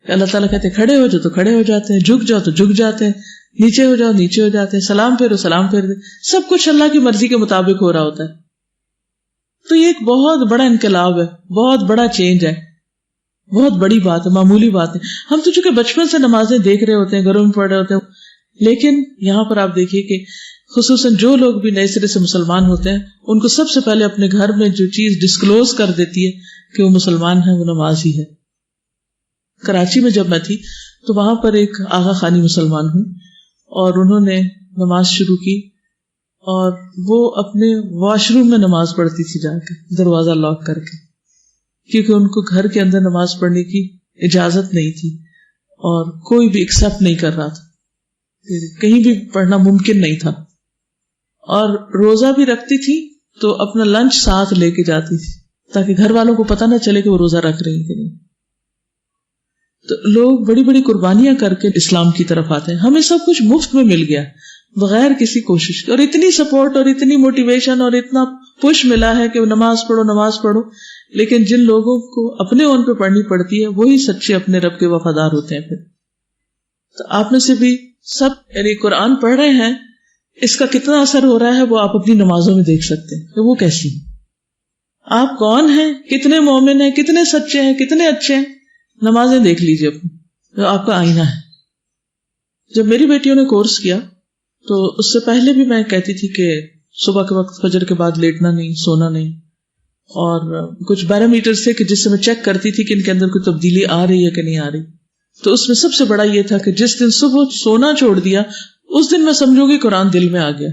اللہ تعالیٰ کہتے ہیں کھڑے ہو جاؤ تو کھڑے ہو جاتے ہیں, جھک جاؤ تو جھک جاتے ہیں, نیچے ہو جاؤ نیچے ہو جاتے ہیں, سلام پھیرو سلام پھیر دے, سب کچھ اللہ کی مرضی کے مطابق ہو رہا ہوتا ہے. تو یہ ایک بہت بڑا انقلاب ہے, بہت بڑا چینج ہے, بہت بڑی بات ہے, معمولی بات ہے. ہم تو چونکہ بچپن سے نمازیں دیکھ رہے ہوتے ہیں, گھروں میں پڑھ رہے ہوتے ہیں, لیکن یہاں پر آپ دیکھیے کہ خصوصاً جو لوگ بھی نئے سرے سے مسلمان ہوتے ہیں ان کو سب سے پہلے اپنے گھر میں جو چیز ڈسکلوز کر دیتی ہے کہ وہ مسلمان ہے وہ نماز ہی ہے. کراچی میں جب میں تھی تو وہاں پر ایک آغا خانی مسلمان ہوئی اور انہوں نے نماز شروع کی اور وہ اپنے واش روم میں نماز پڑھتی تھی جا کے دروازہ لاک کر کے, کیونکہ ان کو گھر کے اندر نماز پڑھنے کی اجازت نہیں تھی اور کوئی بھی ایکسپٹ نہیں کر رہا تھا, کہیں بھی پڑھنا ممکن نہیں تھا. اور روزہ بھی رکھتی تھی تو اپنا لنچ ساتھ لے کے جاتی تھی تاکہ گھر والوں کو پتہ نہ چلے کہ وہ روزہ رکھ رہی کہ نہیں. تو لوگ بڑی بڑی قربانیاں کر کے اسلام کی طرف آتے ہیں. ہمیں سب کچھ مفت میں مل گیا بغیر کسی کوشش کے, اور اتنی سپورٹ اور اتنی موٹیویشن اور اتنا پش ملا ہے کہ نماز پڑھو نماز پڑھو. لیکن جن لوگوں کو اپنے اون پہ پڑھنی پڑتی ہے وہی سچے اپنے رب کے وفادار ہوتے ہیں. پھر تو آپ میں سے بھی سب یعنی قرآن پڑھ رہے ہیں, اس کا کتنا اثر ہو رہا ہے وہ آپ اپنی نمازوں میں دیکھ سکتے ہیں کہ وہ کیسی ہیں, آپ کون ہیں, کتنے مومن ہیں, کتنے سچے ہیں, کتنے اچھے ہیں. نمازیں دیکھ لیجیے اپنی, جو آپ کا آئینہ ہے. جب میری بیٹیوں نے کورس کیا تو اس سے پہلے بھی میں کہتی تھی کہ صبح کے وقت فجر کے بعد لیٹنا نہیں, سونا نہیں, اور کچھ پیرامیٹر سے کہ جس سے میں چیک کرتی تھی کہ ان کے اندر کوئی تبدیلی آ رہی ہے کہ نہیں آ رہی. تو اس میں سب سے بڑا یہ تھا کہ جس دن صبح سونا چھوڑ دیا اس دن میں سمجھوں گی قرآن دل میں آ گیا.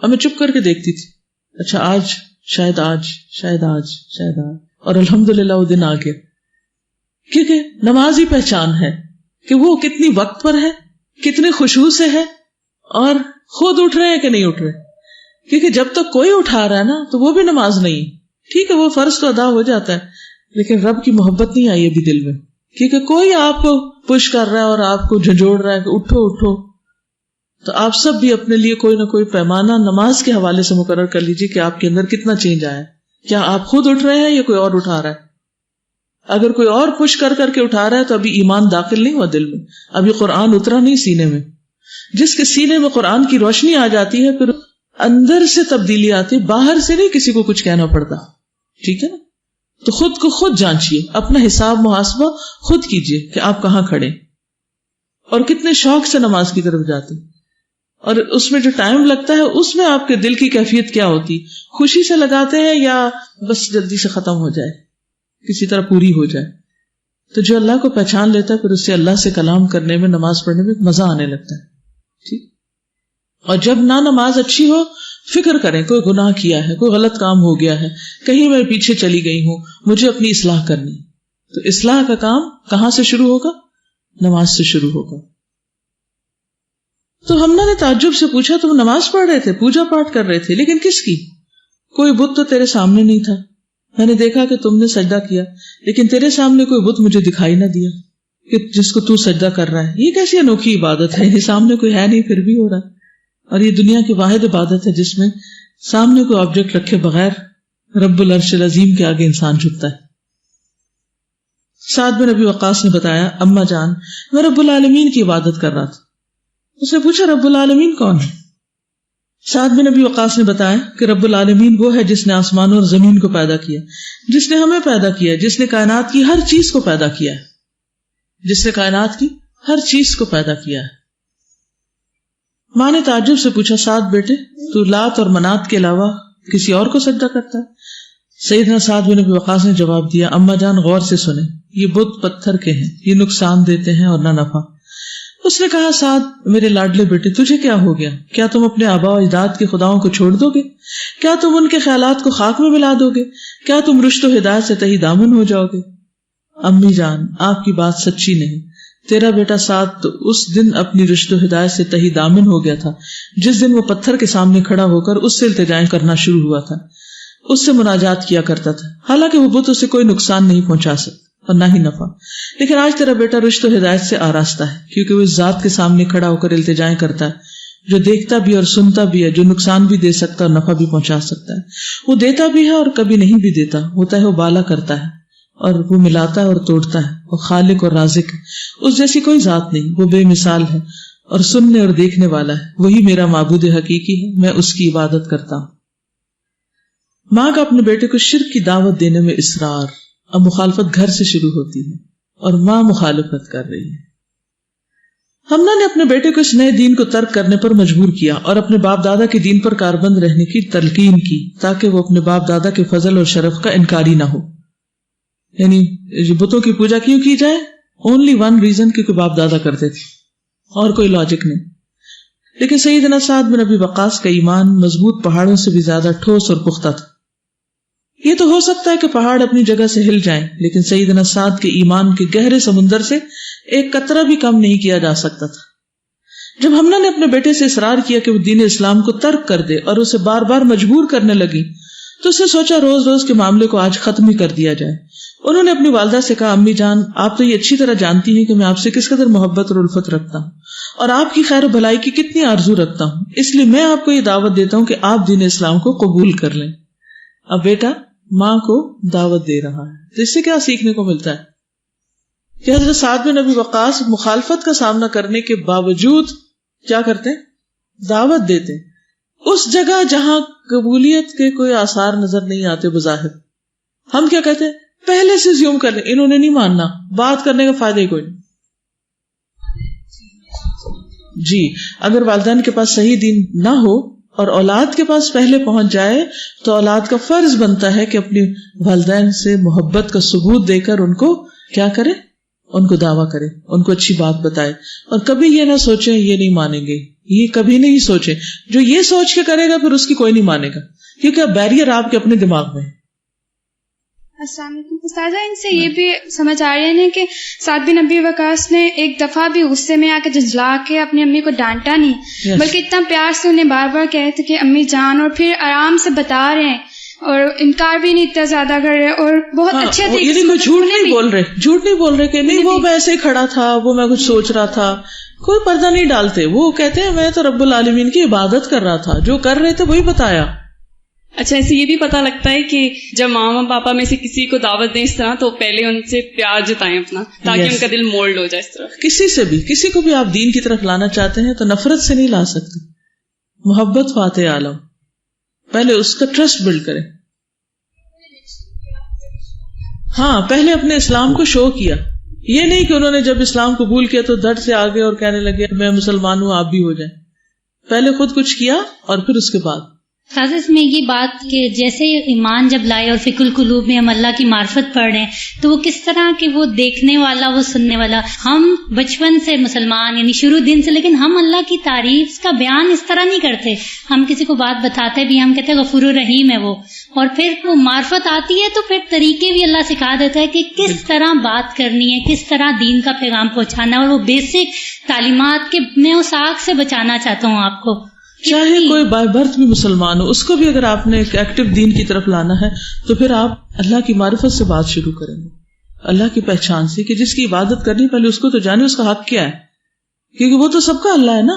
اور میں چپ کر کے دیکھتی تھی, اچھا آج شاید آج شاید آج شاید آج, اور الحمدللہ وہ دن آ گیا. کیونکہ نماز ہی پہچان ہے کہ وہ کتنی وقت پر ہے, کتنے خشوع سے ہے, اور خود اٹھ رہے ہیں کہ نہیں اٹھ رہے. کیونکہ جب تک کوئی اٹھا رہا ہے نا تو وہ بھی نماز نہیں. ٹھیک ہے وہ فرض تو ادا ہو جاتا ہے, لیکن رب کی محبت نہیں آئی ابھی دل میں, کیونکہ کوئی آپ کو پش کر رہا ہے اور آپ کو جھنجھوڑ رہا ہے کہ اٹھو اٹھو. تو آپ سب بھی اپنے لیے کوئی نہ کوئی پیمانہ نماز کے حوالے سے مقرر کر لیجیے کہ آپ کے اندر کتنا چینج آیا ہے. کیا آپ خود اٹھ رہے ہیں یا کوئی اور اٹھا رہا ہے؟ اگر کوئی اور پش کر کے اٹھا رہا ہے تو ابھی ایمان داخل نہیں ہوا دل میں, ابھی قرآن اترا نہیں سینے میں. جس کے سینے میں قرآن کی روشنی آ جاتی ہے پھر اندر سے تبدیلی آتی, باہر سے نہیں کسی کو کچھ کہنا پڑتا. ٹھیک ہے نا؟ تو خود کو خود جانچیے, اپنا حساب محاسبہ خود کیجیے کہ آپ کہاں کھڑے اور کتنے شوق سے نماز کی طرف جاتے, اور اس میں جو ٹائم لگتا ہے اس میں آپ کے دل کی کیفیت کیا ہوتی, خوشی سے لگاتے ہیں یا بس جلدی سے ختم ہو جائے, کسی طرح پوری ہو جائے. تو جو اللہ کو پہچان لیتا ہے پھر اس سے اللہ سے کلام کرنے میں, نماز پڑھنے میں مزہ آنے لگتا ہے. ٹھیک. اور جب نہ نماز اچھی ہو فکر کریں کوئی گناہ کیا ہے, کوئی غلط کام ہو گیا ہے, کہیں میں پیچھے چلی گئی ہوں, مجھے اپنی اصلاح کرنی. تو اصلاح کا کام کہاں سے شروع ہوگا؟ نماز سے شروع ہوگا. تو ہم نے تعجب سے پوچھا تم نماز پڑھ رہے تھے, پوجا پاٹ کر رہے تھے, لیکن کس کی؟ کوئی بت تو تیرے سامنے نہیں تھا. میں نے دیکھا کہ تم نے سجدہ کیا لیکن تیرے سامنے کوئی بت مجھے دکھائی نہ دیا کہ جس کو تو سجدہ کر رہا ہے. یہ کیسی انوکھی عبادت ہے, یہ سامنے کوئی ہے نہیں پھر بھی ہو رہا ہے. اور یہ دنیا کی واحد عبادت ہے جس میں سامنے کوئی آبجیکٹ رکھے بغیر رب العرش العظیم کے آگے انسان جھکتا ہے. سعد بن ابی وقاص نے بتایا, اما جان میں رب العالمین کی عبادت کر رہا تھا. اس نے پوچھا رب العالمین کون ہے؟ سعد بن ابی وقاص نے بتایا کہ رب العالمین وہ ہے جس نے آسمانوں اور زمین کو پیدا کیا, جس نے ہمیں پیدا کیا, جس نے کائنات کی ہر چیز کو پیدا کیا ہے, جس نے کائنات کی ہر چیز کو پیدا کیا ہے. ماں نے تعجب سے پوچھا, سعد بیٹے تو لات اور منات کے علاوہ کسی اور کو سجدہ کرتا ہے؟ سیدنا سعد بن ابی وقاص نے جواب دیا, اما جان غور سے سنیں, یہ بت پتھر کے ہیں, یہ نقصان دیتے ہیں اور نہ نفع. اس نے کہا, سعد میرے لاڈلے بیٹے تجھے کیا ہو گیا؟ کیا تم اپنے آبا و اجداد کے خداؤں کو چھوڑ دو گے؟ کیا تم ان کے خیالات کو خاک میں ملا دو گے؟ کیا تم رشد و ہدایت سے تہی دامن ہو جاؤ گے؟ امی جان آپ کی بات سچی نہیں, تیرا بیٹا سعد تو اس دن اپنی رشد و ہدایت سے تہی دامن ہو گیا تھا جس دن وہ پتھر کے سامنے کھڑا ہو کر اس سے التجائیں کرنا شروع ہوا تھا, اس سے مناجات کیا کرتا تھا, حالانکہ وہ بت اسے کوئی نقصان نہیں پہنچا سکتا اور نہ ہی نفع. لیکن آج تیرا بیٹا رشد و ہدایت سے آراستہ ہے کیونکہ وہ اس ذات کے سامنے کھڑا ہو کر التجائیں کرتا ہے جو دیکھتا بھی اور سنتا بھی ہے, جو نقصان بھی دے سکتا اور نفع بھی پہنچا سکتا ہے. وہ دیتا بھی ہے اور کبھی نہیں بھی دیتا, ہوتا ہے وہ بالا کرتا ہے اور وہ ملاتا ہے اور توڑتا ہے, وہ خالق اور رازق ہے, اس جیسی کوئی ذات نہیں, وہ بے مثال ہے اور سننے اور دیکھنے والا ہے, وہی میرا معبود حقیقی ہے, میں اس کی عبادت کرتا ہوں. ماں کا اپنے بیٹے کو شرک کی دعوت دینے میں اصرار. اب مخالفت گھر سے شروع ہوتی ہے اور ماں مخالفت کر رہی ہے. ہمنا نے اپنے بیٹے کو اس نئے دین کو ترک کرنے پر مجبور کیا اور اپنے باپ دادا کے دین پر کاربند رہنے کی تلقین کی تاکہ وہ اپنے باپ دادا کے فضل اور شرف کا انکاری نہ ہو. یعنی بتوں کی پوجا کیوں کی جائے؟ اونلی ون ریزن، کیونکہ باپ دادا کرتے تھے اور کوئی لاجک نہیں. لیکن سیدنا سعد بن ابی وقاص کا ایمان مضبوط پہاڑوں سے بھی زیادہ ٹھوس اور پختہ تھا. یہ تو ہو سکتا ہے کہ پہاڑ اپنی جگہ سے ہل جائیں، لیکن سیدنا سعد کے ایمان کے گہرے سمندر سے ایک قطرہ بھی کم نہیں کیا جا سکتا تھا. جب ہمنا نے اپنے بیٹے سے اصرار کیا کہ وہ دین اسلام کو ترک کر دے اور اسے بار بار مجبور کرنے لگی تو اس نے سوچا روز روز کے معاملے کو آج ختم ہی کر دیا جائے. انہوں نے اپنی والدہ سے کہا، امی جان آپ تو یہ اچھی طرح جانتی ہیں کہ میں آپ سے کس قدر محبت اور الفت رکھتا ہوں اور آپ کی خیر و بھلائی کی کتنی آرزو رکھتا ہوں، اس لیے میں آپ کو یہ دعوت دیتا ہوں کہ آپ دین اسلام کو قبول کر لیں. اب بیٹا ماں کو دعوت دے رہا ہے، تو اس سے کیا سیکھنے کو ملتا ہے کہ حضرت سعد بن ابی وقاص مخالفت کا سامنا کرنے کے باوجود کیا کرتے ہیں؟ دعوت دیتے ہیں اس جگہ جہاں قبولیت کے کوئی آثار نظر نہیں آتے بظاہر. ہم کیا کہتے ہیں؟ پہلے سے زیوم کر لیں انہوں نے نہیں ماننا، بات کرنے کا فائدہ ہی کوئی نہیں. جی اگر والدین کے پاس صحیح دین نہ ہو اور اولاد کے پاس پہلے پہنچ جائے تو اولاد کا فرض بنتا ہے کہ اپنی والدین سے محبت کا ثبوت دے کر ان کو کیا کرے؟ ان کو دعویٰ کرے، ان کو اچھی بات بتائے، اور کبھی یہ نہ سوچے یہ نہیں مانیں گے. یہ کبھی نہیں سوچے. جو یہ سوچ کے کرے گا پھر اس کی کوئی نہیں مانے گا، کیونکہ اب بیریئر آپ کے اپنے دماغ میں ہے. السلام علیکم استاذہ، ان سے یہ بھی سمجھ آ رہے ہیں کہ سعد بن ابی وقاص نے ایک دفعہ بھی غصے میں آ کے جھنجھلا کے اپنی امی کو ڈانٹا نہیں، بلکہ اتنا پیار سے انہیں بار بار کہے تھے کہ امی جان، اور پھر آرام سے بتا رہے ہیں اور انکار بھی نہیں اتنا زیادہ کر رہے اور بہت اچھے طریقے سے. جھوٹ نہیں بول رہے کہ نہیں وہ میں ایسے ہی کھڑا تھا، وہ میں کچھ سوچ رہا تھا، کوئی پردہ نہیں ڈالتے. وہ کہتے ہیں میں تو رب العالمین کی عبادت کر رہا تھا، جو کر رہے تھے وہی بتایا. اچھا، اسے یہ بھی پتا لگتا ہے کہ جب ماما پاپا میں سے کسی کو دعوت دیں اس طرح تو پہلے ان سے پیار جتائیں اپنا، تاکہ ان کا دل مولڈ ہو جائے. اس طرح کسی کو بھی آپ دین کی طرف لانا چاہتے ہیں تو نفرت سے نہیں لا سکتے. محبت فاتح عالم، پہلے اس کا ٹرسٹ بلڈ کریں. ہاں پہلے اپنے اسلام کو شو کیا، یہ نہیں کہ انہوں نے جب اسلام قبول کیا تو دھڑ سے آگے اور کہنے لگے میں مسلمان ہوں آپ بھی ہو جائیں. پہلے خود کچھ کیا اور پھر اس کے بعد. اس میں یہ بات کہ جیسے ایمان جب لائے اور فکر القلوب میں ہم اللہ کی معرفت پڑھ رہے ہیں تو وہ کس طرح کہ وہ دیکھنے والا وہ سننے والا. ہم بچپن سے مسلمان یعنی شروع دن سے، لیکن ہم اللہ کی تعریف کا بیان اس طرح نہیں کرتے. ہم کسی کو بات بتاتے بھی ہم کہتے ہیں غفور الرحیم ہے وہ، اور پھر وہ معرفت آتی ہے تو پھر طریقے بھی اللہ سکھا دیتا ہے کہ کس طرح بات کرنی ہے، کس طرح دین کا پیغام پہنچانا ہے. اور وہ بیسک تعلیمات کے میں اس آگ سے بچانا چاہتا ہوں آپ کو. چاہے کوئی بائی برتھ بھی مسلمان ہو، اس کو بھی اگر آپ نے ایک ایکٹیو دین کی طرف لانا ہے تو پھر آپ اللہ کی معرفت سے بات شروع کریں گے، اللہ کی پہچان سے کہ جس کی عبادت کرنی پہلے اس کو تو جانے اس کا حق کیا ہے، کیونکہ وہ تو سب کا اللہ ہے نا.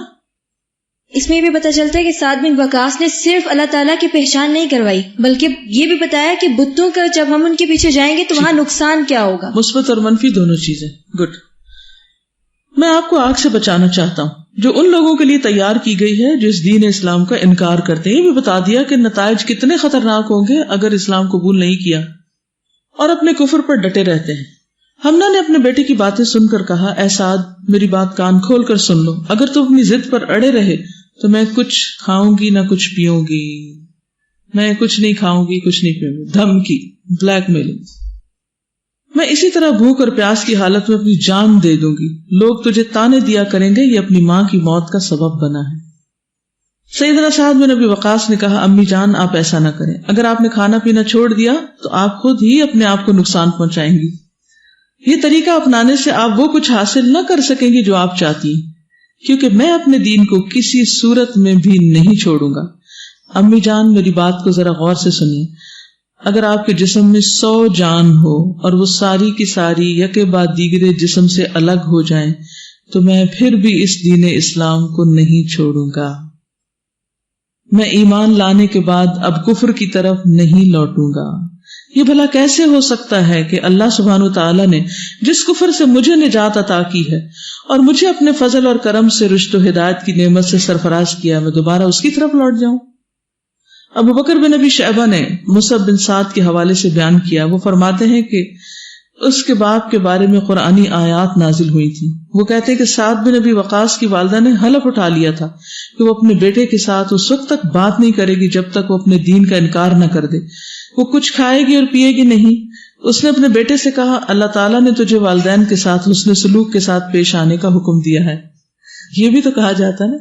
اس میں یہ بھی پتہ چلتا ہے کہ سعد بن وقاص نے صرف اللہ تعالیٰ کی پہچان نہیں کروائی بلکہ یہ بھی بتایا کہ بتوں کا جب ہم ان کے پیچھے جائیں گے تو وہاں نقصان کیا ہوگا. مثبت اور منفی دونوں چیزیں. گڈ. میں آپ کو آگ سے بچانا چاہتا ہوں جو ان لوگوں کے لیے تیار کی گئی ہے جو اس دین اسلام کا انکار کرتے ہیں. یہ بھی بتا دیا کہ نتائج کتنے خطرناک ہوں گے اگر اسلام قبول نہیں کیا اور اپنے کفر پر ڈٹے رہتے ہیں. ہمنا نے اپنے بیٹے کی باتیں سن کر کہا، اے سعد میری بات کان کھول کر سن لو، اگر تم اپنی ضد پر اڑے رہے تو میں کچھ کھاؤں گی نہ کچھ پیوں گی. میں کچھ نہیں کھاؤں گی کچھ نہیں پیوں گی. دھمکی، بلیک میلنگ. میں اسی طرح بھوک اور پیاس کی حالت میں اپنی جان دے دوں گی. لوگ تجھے تانے دیا کریں گے یہ اپنی ماں کی موت کا سبب بنا ہے. سیدنا سعد بن ابی وقاص نے کہا، امی جان آپ ایسا نہ کریں، اگر آپ نے کھانا پینا چھوڑ دیا تو آپ خود ہی اپنے آپ کو نقصان پہنچائیں گی. یہ طریقہ اپنانے سے آپ وہ کچھ حاصل نہ کر سکیں گی جو آپ چاہتی ہیں، کیونکہ میں اپنے دین کو کسی صورت میں بھی نہیں چھوڑوں گا. امی جان میری بات کو ذرا غور سے سنیے. اگر آپ کے جسم میں 100 جان ہو اور وہ ساری کی ساری یکے بعد دیگرے جسم سے الگ ہو جائیں تو میں پھر بھی اس دین اسلام کو نہیں چھوڑوں گا. میں ایمان لانے کے بعد اب کفر کی طرف نہیں لوٹوں گا. یہ بھلا کیسے ہو سکتا ہے کہ اللہ سبحانہ وتعالی نے جس کفر سے مجھے نجات عطا کی ہے اور مجھے اپنے فضل اور کرم سے رشد و ہدایت کی نعمت سے سرفراز کیا، میں دوبارہ اس کی طرف لوٹ جاؤں. ابو بکر بن ابی شیبہ نے مصعب بن سعد کے حوالے سے بیان کیا، وہ فرماتے ہیں کہ اس کے باپ کے بارے میں قرآنی آیات نازل ہوئی تھی. وہ کہتے کہ سعد بن ابی وقاص کی والدہ نے حلف اٹھا لیا تھا کہ وہ اپنے بیٹے کے ساتھ اس وقت تک بات نہیں کرے گی جب تک وہ اپنے دین کا انکار نہ کر دے. وہ کچھ کھائے گی اور پیے گی نہیں. اس نے اپنے بیٹے سے کہا اللہ تعالیٰ نے تجھے والدین کے ساتھ حسن سلوک کے ساتھ پیش آنے کا حکم دیا ہے. یہ بھی تو کہا جاتا ہے نا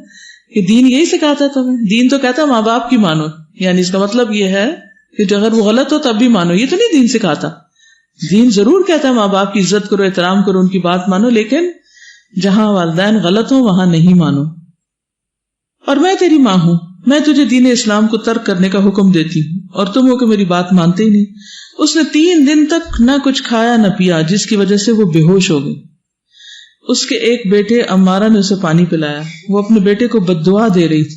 کہ دین یہی سکھاتا ہے تمہیں. دین تو کہتا ہے ماں باپ کی مانو، یعنی اس کا مطلب یہ ہے کہ اگر وہ غلط ہو تب بھی مانو. یہ تو نہیں دین سکھاتا. دین ضرور کہتا ہے ماں باپ کی عزت کرو، احترام کرو، ان کی بات مانو، لیکن جہاں والدین غلط ہوں وہاں نہیں مانو. اور میں تیری ماں ہوں، میں تجھے دین اسلام کو ترک کرنے کا حکم دیتی ہوں اور تم ہو کہ میری بات مانتے ہی نہیں. اس نے 3 دن تک نہ کچھ کھایا نہ پیا، جس کی وجہ سے وہ بے ہوش ہو گئی. اس کے ایک بیٹے عمارہ نے اسے پانی پلایا. وہ اپنے بیٹے کو بد دعا دے رہی تھی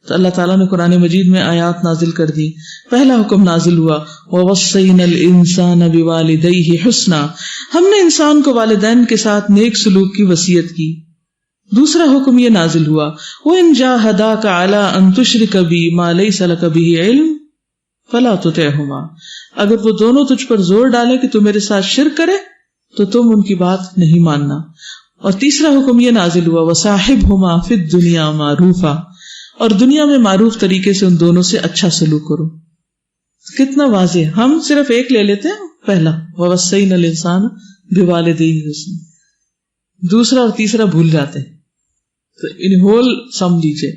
تو اللہ تعالیٰ نے قرآن مجید میں آیات نازل کر دی. پہلا حکم نازل ہوا وَوَصَّيْنَا الْإِنسَانَ بِوَالِدَيْهِ حُسْنًا، ہم نے انسان کو والدین کے ساتھ نیک سلوک کی وصیت کی. دوسرا حکم یہ نازل ہوا وَإِن جَاهَدَاكَ عَلَىٰ أَن تُشْرِكَ بِي مَا لَيْسَ لَكَ بِهِ عِلْمٌ فَلَا تُطِعْهُمَا، اگر وہ دونوں تجھ پر زور ڈالے کہ تو میرے ساتھ شرک کرے تو تم ان کی بات نہیں ماننا. اور تیسرا حکم یہ نازل ہوا وَصَاحِبْهُمَا فِي الدُّنْيَا مَعْرُوفًا، اور دنیا میں معروف طریقے سے ان دونوں سے اچھا سلوک کرو. کتنا واضح. ہم صرف ایک لے لیتے ہیں پہلا وَوَصَّيْنَا الْإِنسَانَ بِوَالِدَيْهِ حُسْنًا، دوسرا اور تیسرا بھول جاتے ہیں. تو ان ہول سم لیجیے.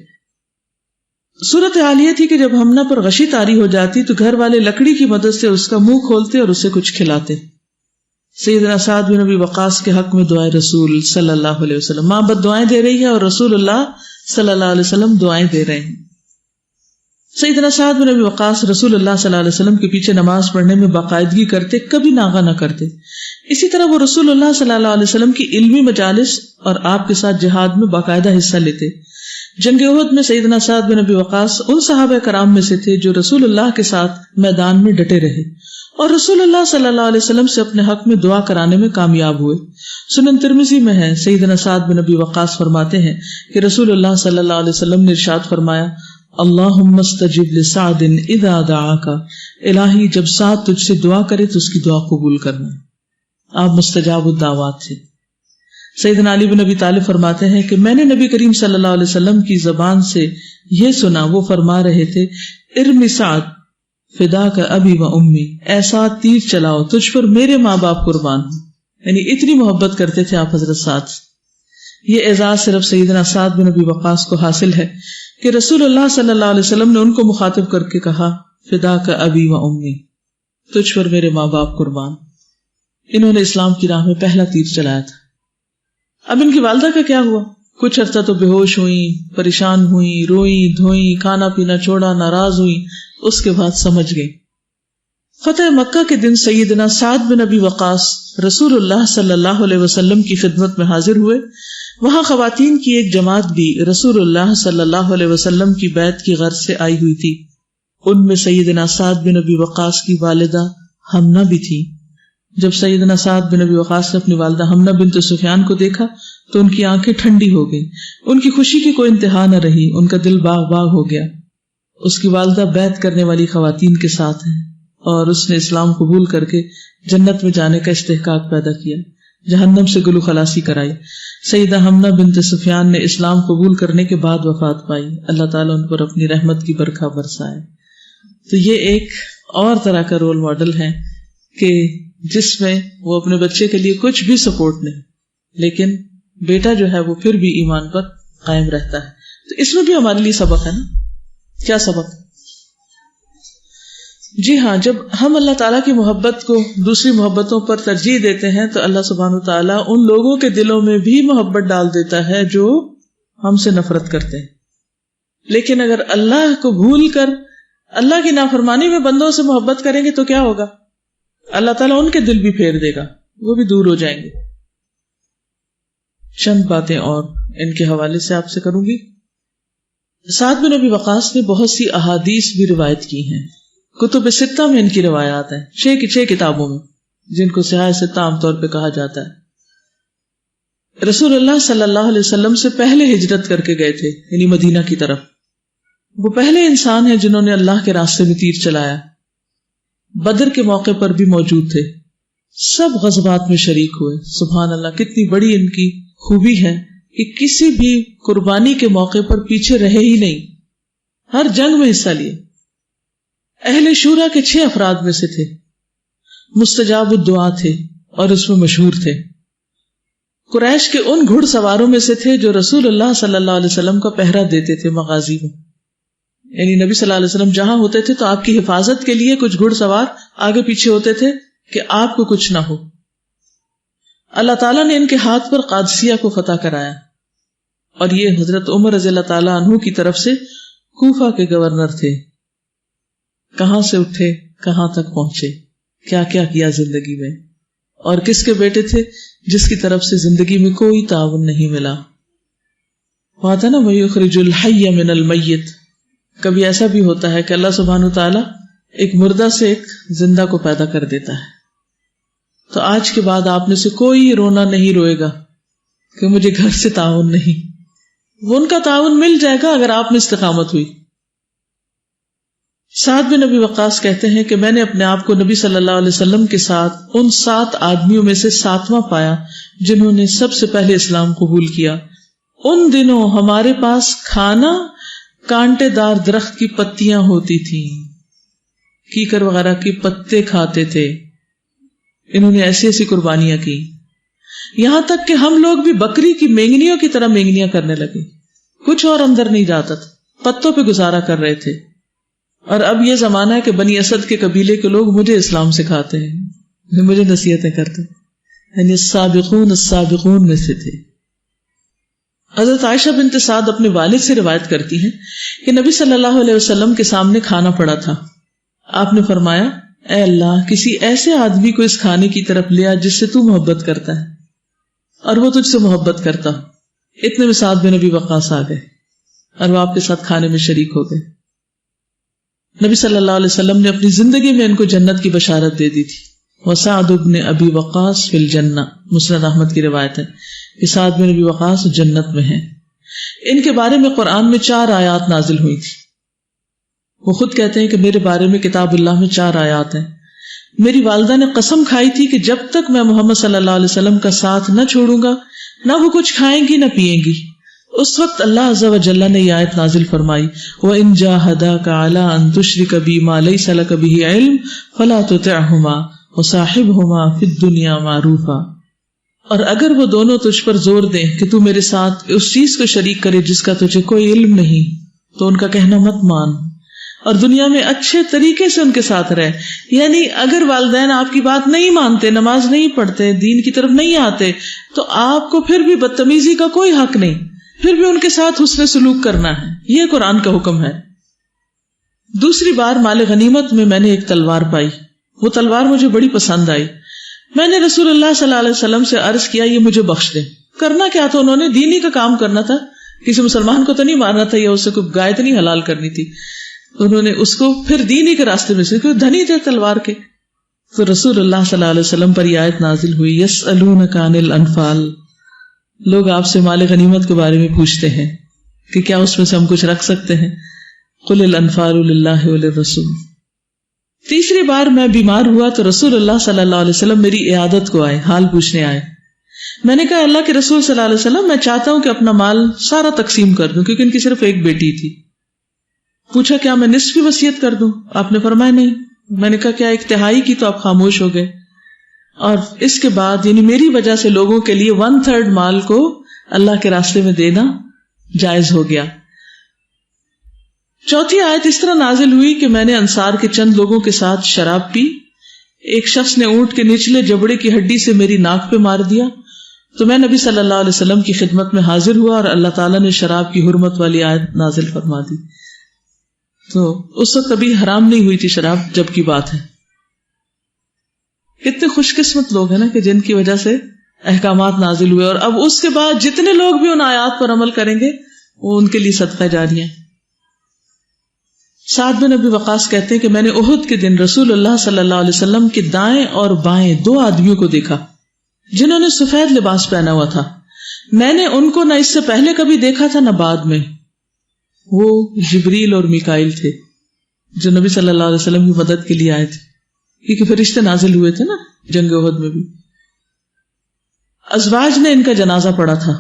صورت حال یہ تھی کہ جب ہمنا پر غشی طاری ہو جاتی تو گھر والے لکڑی کی مدد سے اس کا منہ کھولتے اور اسے کچھ کھلاتے. سیدنا سعد بن ابی وقاص کے حق میں دعائیں رسول صلی اللہ علیہ وسلم. ماں بد دعائیں دے رہی ہے اور رسول اللہ صلی اللہ علیہ وسلم دعائیں دے رہے ہیں. سیدنا سعد بن ابی وقاص رسول اللہ صلی اللہ علیہ وسلم کے پیچھے نماز پڑھنے میں باقاعدگی کرتے، کبھی ناغہ نہ کرتے. اسی طرح وہ رسول اللہ صلی اللہ علیہ وسلم کی علمی مجالس اور آپ کے ساتھ جہاد میں باقاعدہ حصہ لیتے. جنگ احد میں سیدنا سعد بن ابی وقاص ان صحابہ کرام میں سے تھے جو رسول اللہ کے ساتھ میدان میں ڈٹے رہے اور رسول اللہ صلی اللہ علیہ وسلم سے اپنے حق میں دعا کرانے میں کامیاب ہوئے. سنن ترمذی میں ہے سیدنا سعد بن ابی وقاص فرماتے ہیں کہ رسول اللہ صلی اللہ علیہ وسلم نے ارشاد فرمایا اللہم استجب لسعد اذا دعاک، الہی جب سعد تجھ سے دعا کرے تو اس کی دعا قبول کرنا. آپ مستجاب الدعوات تھے. سیدنا علی بن ابی طالب فرماتے ہیں کہ میں نے نبی کریم صلی اللہ علیہ وسلم کی زبان سے یہ سنا، وہ فرما رہے تھے ارمی سعد فداک ابی و امی، اے سعد تیر چلاؤ تجھ پر میرے ماں باپ قربان ہوں. یعنی اتنی محبت کرتے تھے آپ حضرت سعد. یہ اعزاز صرف سیدنا سعد بن ابی وقاص کو حاصل ہے کہ رسول اللہ صلی اللہ علیہ وسلم نے ان کو مخاطب کر کے کہا فداک ابی و امی، تجھ پر میرے ماں باپ قربان. انہوں نے اسلام کی راہ میں پہلا تیر چلایا تھا. اب ان کی والدہ کا کیا ہوا؟ کچھ عرصہ تو بے ہوش ہوئی، پریشان ہوئی، روئی دھوئی، کھانا پینا چھوڑا، ناراض ہوئی. اس کے بعد سمجھ گئی. فتح مکہ کے دن سیدنا سعد بن ابی وقاص رسول اللہ صلی اللہ علیہ وسلم کی خدمت میں حاضر ہوئے. وہاں خواتین کی ایک جماعت بھی رسول اللہ صلی اللہ علیہ وسلم کی بیعت کی غرض سے آئی ہوئی تھی. ان میں سیدنا سعد بن ابی وقاص کی والدہ حمنہ بھی تھی. جب سیدنا سعد بن ابی وقاص نے اپنی والدہ حمنہ بنت سفیان کو دیکھا تو ان کی آنکھیں ٹھنڈی ہو گئی. ان کی خوشی کی کوئی انتہا نہ رہی. ان کا دل باغ باغ ہو گیا. اس کی والدہ بیعت کرنے والی خواتین کے ساتھ ہیں اور اس نے اسلام قبول کر کے جنت میں جانے کا استحقاق پیدا کیا، جہنم سے گلو خلاصی کرائی. سیدہ حمنہ بنت سفیان نے اسلام قبول کرنے کے بعد وفات پائی. اللہ تعالیٰ ان پر اپنی رحمت کی برکھا برسائے. تو یہ ایک اور طرح کا رول ماڈل ہے کہ جس میں وہ اپنے بچے کے لیے کچھ بھی سپورٹ نہیں، لیکن بیٹا جو ہے وہ پھر بھی ایمان پر قائم رہتا ہے. تو اس میں بھی ہمارے لیے سبق ہے نا. کیا سبق؟ جی ہاں، جب ہم اللہ تعالیٰ کی محبت کو دوسری محبتوں پر ترجیح دیتے ہیں تو اللہ سبحانہ وتعالیٰ ان لوگوں کے دلوں میں بھی محبت ڈال دیتا ہے جو ہم سے نفرت کرتے ہیں. لیکن اگر اللہ کو بھول کر اللہ کی نافرمانی میں بندوں سے محبت کریں گے تو کیا ہوگا؟ اللہ تعالیٰ ان کے دل بھی پھیر دے گا، وہ بھی دور ہو جائیں گے. چند باتیں اور ان کے حوالے سے آپ سے کروں گی. سعد بن ابی وقاص نے بہت سی احادیث بھی روایت کی ہیں. کتب ستہ میں ان کی روایات ہیں، 6 کتابوں میں، جن کو صحاح ستہ عام طور پہ کہا جاتا ہے. رسول اللہ صلی اللہ علیہ وسلم سے پہلے ہجرت کر کے گئے تھے، یعنی مدینہ کی طرف. وہ پہلے انسان ہیں جنہوں نے اللہ کے راستے میں تیر چلایا. بدر کے موقع پر بھی موجود تھے. سب غزوات میں شریک ہوئے. سبحان اللہ, کتنی بڑی ان کی خوبی ہے کہ کسی بھی قربانی کے موقع پر پیچھے رہے ہی نہیں, ہر جنگ میں حصہ لیے. اہل شورا کے 6 افراد میں سے تھے, مستجاب الدعا تھے اور اس میں مشہور تھے. قریش کے ان گھڑ سواروں میں سے تھے جو رسول اللہ صلی اللہ علیہ وسلم کا پہرا دیتے تھے مغازی میں. یعنی نبی صلی اللہ علیہ وسلم جہاں ہوتے تھے تو آپ کی حفاظت کے لیے کچھ گھڑ سوار آگے پیچھے ہوتے تھے کہ آپ کو کچھ نہ ہو. اللہ تعالیٰ نے ان کے ہاتھ پر قادسیہ کو فتح کرایا, اور یہ حضرت عمر رضی اللہ تعالیٰ عنہ کی طرف سے کوفہ کے گورنر تھے. کہاں سے اٹھے, کہاں تک پہنچے, کیا کیا کیا زندگی میں, اور کس کے بیٹے تھے جس کی طرف سے زندگی میں کوئی تعاون نہیں ملا. وہاں تھا نا وَيُخْرِجُ الْحَيَّ مِنَ الْمَيِّتِ. کبھی ایسا بھی ہوتا ہے کہ اللہ سبحانہ وتعالیٰ ایک مردہ سے ایک زندہ کو پیدا کر دیتا ہے. تو آج کے بعد آپ میں سے کوئی رونا نہیں روئے گا کہ مجھے گھر سے تعاون نہیں. وہ ان کا تعاون مل جائے گا اگر آپ میں استقامت ہوئی. سعد بن ابی وقاص کہتے ہیں کہ میں نے اپنے آپ کو نبی صلی اللہ علیہ وسلم کے ساتھ ان 7 آدمیوں میں سے 7واں پایا جنہوں نے سب سے پہلے اسلام قبول کیا. ان دنوں ہمارے پاس کھانا کانٹے دار درخت کی پتیاں ہوتی تھیں, کیکر وغیرہ کے پتے کھاتے تھے. انہوں نے ایسی ایسی قربانیاں کی, یہاں تک کہ ہم لوگ بھی بکری کی مینگنیوں کی طرح مینگنیاں کرنے لگے. کچھ اور اندر نہیں جاتا تھا, پتوں پہ گزارا کر رہے تھے. اور اب یہ زمانہ ہے کہ بنی اسد کے قبیلے کے لوگ مجھے اسلام سکھاتے ہیں, مجھے نصیحتیں کرتے ہیں. یعنی السابقون میں سے تھے. حضرت عائشہ بنت سعد اپنے والد سے روایت کرتی ہیں کہ نبی صلی اللہ علیہ وسلم کے سامنے کھانا پڑا تھا. آپ نے فرمایا, اے اللہ, کسی ایسے آدمی کو اس کھانے کی طرف لیا جس سے تو محبت کرتا ہے اور وہ تجھ سے محبت کرتا. اتنے میں سعد بن ابی وقاص آ گئے اور وہ آپ کے ساتھ کھانے میں شریک ہو گئے. نبی صلی اللہ علیہ وسلم نے اپنی زندگی میں ان کو جنت کی بشارت دے دی تھی. وسعد بن ابی وقاص فی الجنہ, مسند احمد کی روایت ہے کہ سعد بن ابی وقاص جنت میں ہیں. ان کے بارے میں قرآن میں 4 آیات نازل ہوئی تھی. وہ خود کہتے ہیں کہ میرے بارے میں کتاب اللہ میں 4 آیات ہیں. میری والدہ نے قسم کھائی تھی کہ جب تک میں محمد صلی اللہ علیہ وسلم کا ساتھ نہ چھوڑوں گا نہ وہ کچھ کھائیں گی نہ پیئیں گی. اس وقت اللہ عز و جل نے یہ آیت نازل فرمائی, وَإِن جَاهَدَاكَ عَلَىٰ أَن تُشْرِكَ بِي مَا لَيْسَ لَكَ بِهِ عِلْمٌ فَلَا تُطِعْهُمَا وَصَاحِبْهُمَا فِي الدُّنْيَا مَعْرُوفًا. اور اگر وہ دونوں تجھ پر زور دیں کہ تو میرے ساتھ اس چیز کو شریک کرے جس کا تجھے کوئی علم نہیں, تو ان کا کہنا مت مان اور دنیا میں اچھے طریقے سے ان کے ساتھ رہے. یعنی اگر والدین آپ کی بات نہیں مانتے, نماز نہیں پڑھتے, دین کی طرف نہیں آتے, تو آپ کو پھر بھی بدتمیزی کا کوئی حق نہیں, پھر بھی ان کے ساتھ حسن سلوک کرنا ہے. یہ قرآن کا حکم ہے. دوسری بار مال غنیمت میں میں نے ایک تلوار پائی. وہ تلوار مجھے بڑی پسند آئی. میں نے رسول اللہ صلی اللہ علیہ وسلم سے عرض کیا, یہ مجھے بخش دیں. کرنا کیا تھا انہوں نے, دینی کا کام کرنا تھا, کسی مسلمان کو تو نہیں مارنا تھا یا اسے کوئی گائے تو نہیں حلال کرنی تھی. انہوں نے اس کو پھر دینی کے راستے میں سے, کیونکہ دھنی تھے تلوار کے. تو رسول اللہ صلی اللہ علیہ وسلم پر یہ آیت نازل ہوئی, یسألونک عن الانفال. لوگ آپ سے مال غنیمت کے بارے میں پوچھتے ہیں کہ کیا اس میں سے ہم کچھ رکھ سکتے ہیں. قل الانفال للہ وللرسول. تیسری بار میں بیمار ہوا تو رسول اللہ صلی اللہ علیہ وسلم میری عیادت کو آئے, حال پوچھنے آئے. میں نے کہا, اللہ کے رسول صلی اللہ علیہ وسلم, میں چاہتا ہوں کہ اپنا مال سارا تقسیم کر دوں, کیونکہ ان کی صرف ایک بیٹی تھی. پوچھا, کیا میں نصف کی وصیت کر دوں؟ آپ نے فرمایا نہیں. میں نے کہا, کیا 1/3 کی؟ تو آپ خاموش ہو گئے. اور اس کے بعد یعنی میری وجہ سے لوگوں کے لیے 1/3 مال کو اللہ کے راستے میں دینا جائز ہو گیا. چوتھی آیت اس طرح نازل ہوئی کہ میں نے انصار کے چند لوگوں کے ساتھ شراب پی. ایک شخص نے اونٹ کے نچلے جبڑے کی ہڈی سے میری ناک پہ مار دیا, تو میں نبی صلی اللہ علیہ وسلم کی خدمت میں حاضر ہوا اور اللہ تعالیٰ نے شراب کی حرمت والی آیت نازل فرما دی. تو اس وقت کبھی حرام نہیں ہوئی تھی شراب, جب کی بات ہے. کتنے خوش قسمت لوگ ہیں نا کہ جن کی وجہ سے احکامات نازل ہوئے, اور اب اس کے بعد جتنے لوگ بھی ان آیات پر عمل کریں گے وہ ان کے لیے صدقہ جاریہ ہیں. سعد بن ابی وقاص کہتے ہیں کہ میں نے احد کے دن رسول اللہ صلی اللہ علیہ وسلم کے دائیں اور بائیں 2 آدمیوں کو دیکھا جنہوں نے سفید لباس پہنا ہوا تھا. میں نے ان کو نہ اس سے پہلے کبھی دیکھا تھا نہ بعد میں. وہ جبریل اور میکائیل تھے جو نبی صلی اللہ علیہ وسلم کی مدد کے لیے آئے تھے, کیونکہ فرشتے نازل ہوئے تھے نا جنگ احد میں بھی. ازواج نے ان کا جنازہ پڑھا تھا.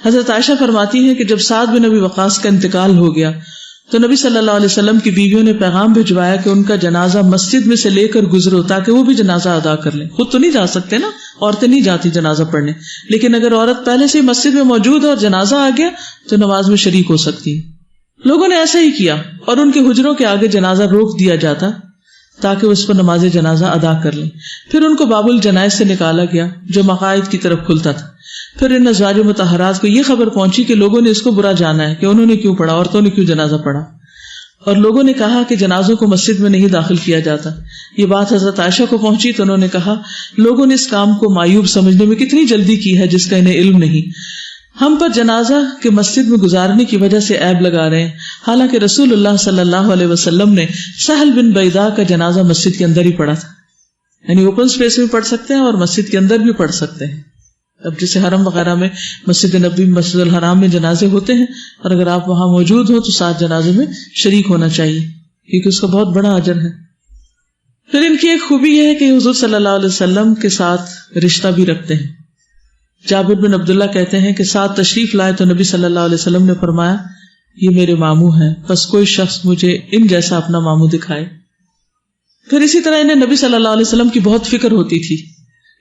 حضرت عائشہ فرماتی ہیں کہ جب سعد بن ابی وقاص کا انتقال ہو گیا تو نبی صلی اللہ علیہ وسلم کی بیویوں نے پیغام بھجوایا کہ ان کا جنازہ مسجد میں سے لے کر گزرو تاکہ وہ بھی جنازہ ادا کر لیں. خود تو نہیں جا سکتے نا, عورتیں نہیں جاتی جنازہ پڑھنے, لیکن اگر عورت پہلے سے مسجد میں موجود ہے اور جنازہ آ گیا تو نماز میں شریک ہو سکتی ہے. لوگوں نے ایسا ہی کیا اور ان کے حجروں کے آگے جنازہ روک دیا جاتا تاکہ وہ اس پر نماز جنازہ ادا کر لیں. پھر ان کو باب الجنائز سے نکالا گیا جو مقاعد کی طرف کھلتا تھا. پھر ان ازواج مطہرات کو یہ خبر پہنچی کہ لوگوں نے اس کو برا جانا ہے کہ انہوں نے کیوں پڑھا, عورتوں نے کیوں جنازہ پڑھا, اور لوگوں نے کہا کہ جنازوں کو مسجد میں نہیں داخل کیا جاتا. یہ بات حضرت عائشہ کو پہنچی تو انہوں نے کہا لوگوں نے اس کام کو معیوب سمجھنے میں کتنی جلدی کی ہے جس کا انہیں علم نہیں. ہم پر جنازہ کے مسجد میں گزارنے کی وجہ سے عیب لگا رہے ہیں, حالانکہ رسول اللہ صلی اللہ علیہ وسلم نے سہل بن بیضاء کا جنازہ مسجد کے اندر ہی پڑھا تھا. یعنی اوپن اسپیس میں پڑھ سکتے ہیں اور مسجد کے اندر بھی پڑھ سکتے ہیں. اب جیسے حرم وغیرہ میں مسجد نبی, مسجد الحرام میں جنازے ہوتے ہیں, اور اگر آپ وہاں موجود ہو تو ساتھ جنازے میں شریک ہونا چاہیے کیونکہ اس کا بہت بڑا اجر ہے. پھر ان کی ایک خوبی یہ ہے کہ حضور صلی اللہ علیہ وسلم کے ساتھ رشتہ بھی رکھتے ہیں. جابر بن عبداللہ کہتے ہیں کہ ساتھ تشریف لائے تو نبی صلی اللہ علیہ وسلم نے فرمایا یہ میرے ماموں ہیں, بس کوئی شخص مجھے ان جیسا اپنا ماموں دکھائے. پھر اسی طرح انہیں نبی صلی اللہ علیہ وسلم کی بہت فکر ہوتی تھی.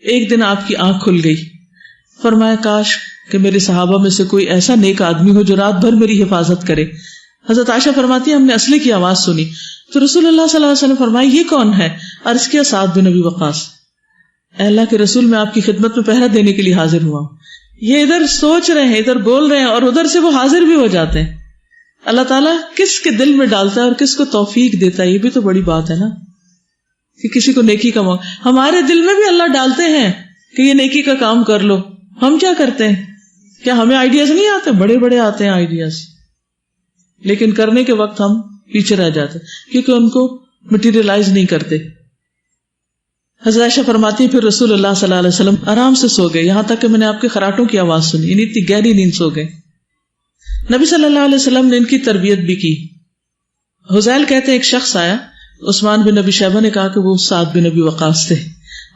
ایک دن آپ کی آنکھ کھل گئی, فرمایا کاش کہ میرے صحابہ میں سے کوئی ایسا نیک آدمی ہو جو رات بھر میری حفاظت کرے. حضرت عائشہ فرماتی ہے ہم نے اسلحے کی آواز سنی تو رسول اللہ صلی اللہ علیہ وسلم فرمایا یہ کون ہے؟ عرض کیا سعد بن ابی وقاص. اے اللہ کے رسول میں آپ کی خدمت میں پہرا دینے کے لیے حاضر ہوا ہوں. یہ ادھر سوچ رہے ہیں, ادھر بول رہے ہیں, اور ادھر سے وہ حاضر بھی ہو جاتے ہیں. اللہ تعالیٰ کس کے دل میں ڈالتا ہے اور کس کو توفیق دیتا ہے, یہ بھی تو بڑی بات ہے نا کہ کسی کو نیکی کا موقع. ہمارے دل میں بھی اللہ ڈالتے ہیں کہ یہ نیکی کا کام کر لو. ہم کیا کرتے ہیں؟ کیا ہمیں آئیڈیاز نہیں آتے؟ بڑے بڑے آتے ہیں آئیڈیاز, لیکن کرنے کے وقت ہم پیچھے رہ جاتے کیونکہ ان کو مٹیریلائز نہیں کرتے. حضرت عائشہ فرماتی پھر رسول اللہ صلی اللہ علیہ وسلم آرام سے سو گئے یہاں تک کہ میں نے آپ کے خراٹوں کی آواز سنی. یعنی اتنی گہری نیند سو گئے. نبی صلی اللہ علیہ وسلم نے ان کی تربیت بھی کی. حذیل کہتے ہیں ایک شخص آیا, عثمان بن نبی شیبہ نے کہا کہ وہ سعد بن نبی وقاص تھے.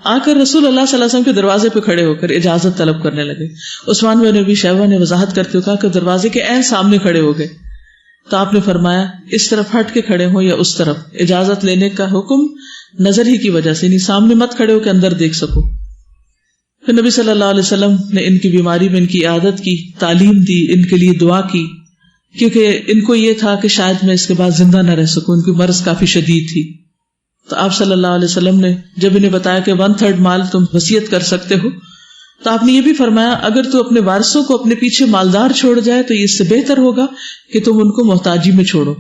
آ کر رسول اللہ صلی اللہ علیہ وسلم کے دروازے پہ کھڑے ہو کر اجازت طلب کرنے لگے. عثمان بن نبی شیبہ نے وضاحت کرتے ہوئے کہا کہ دروازے کے عین سامنے کھڑے ہو گئے تو آپ نے فرمایا اس طرف ہٹ کے کھڑے ہوں یا اس طرف. اجازت لینے کا حکم نظر ہی کی وجہ سے, نہیں سامنے مت کھڑے ہو کے اندر دیکھ سکو. پھر نبی صلی اللہ علیہ وسلم نے ان کی بیماری میں ان کی عادت کی, تعلیم دی, ان کے لیے دعا کی کیونکہ ان کو یہ تھا کہ شاید میں اس کے بعد زندہ نہ رہ سکوں. ان کی مرض کافی شدید تھی. تو آپ صلی اللہ علیہ وسلم نے جب انہیں بتایا کہ 1/3 مال تم وصیت کر سکتے ہو تو آپ نے یہ بھی فرمایا اگر تو اپنے وارثوں کو اپنے پیچھے مالدار چھوڑ جائے تو اس سے بہتر ہوگا کہ تم ان کو محتاجی میں چھوڑو,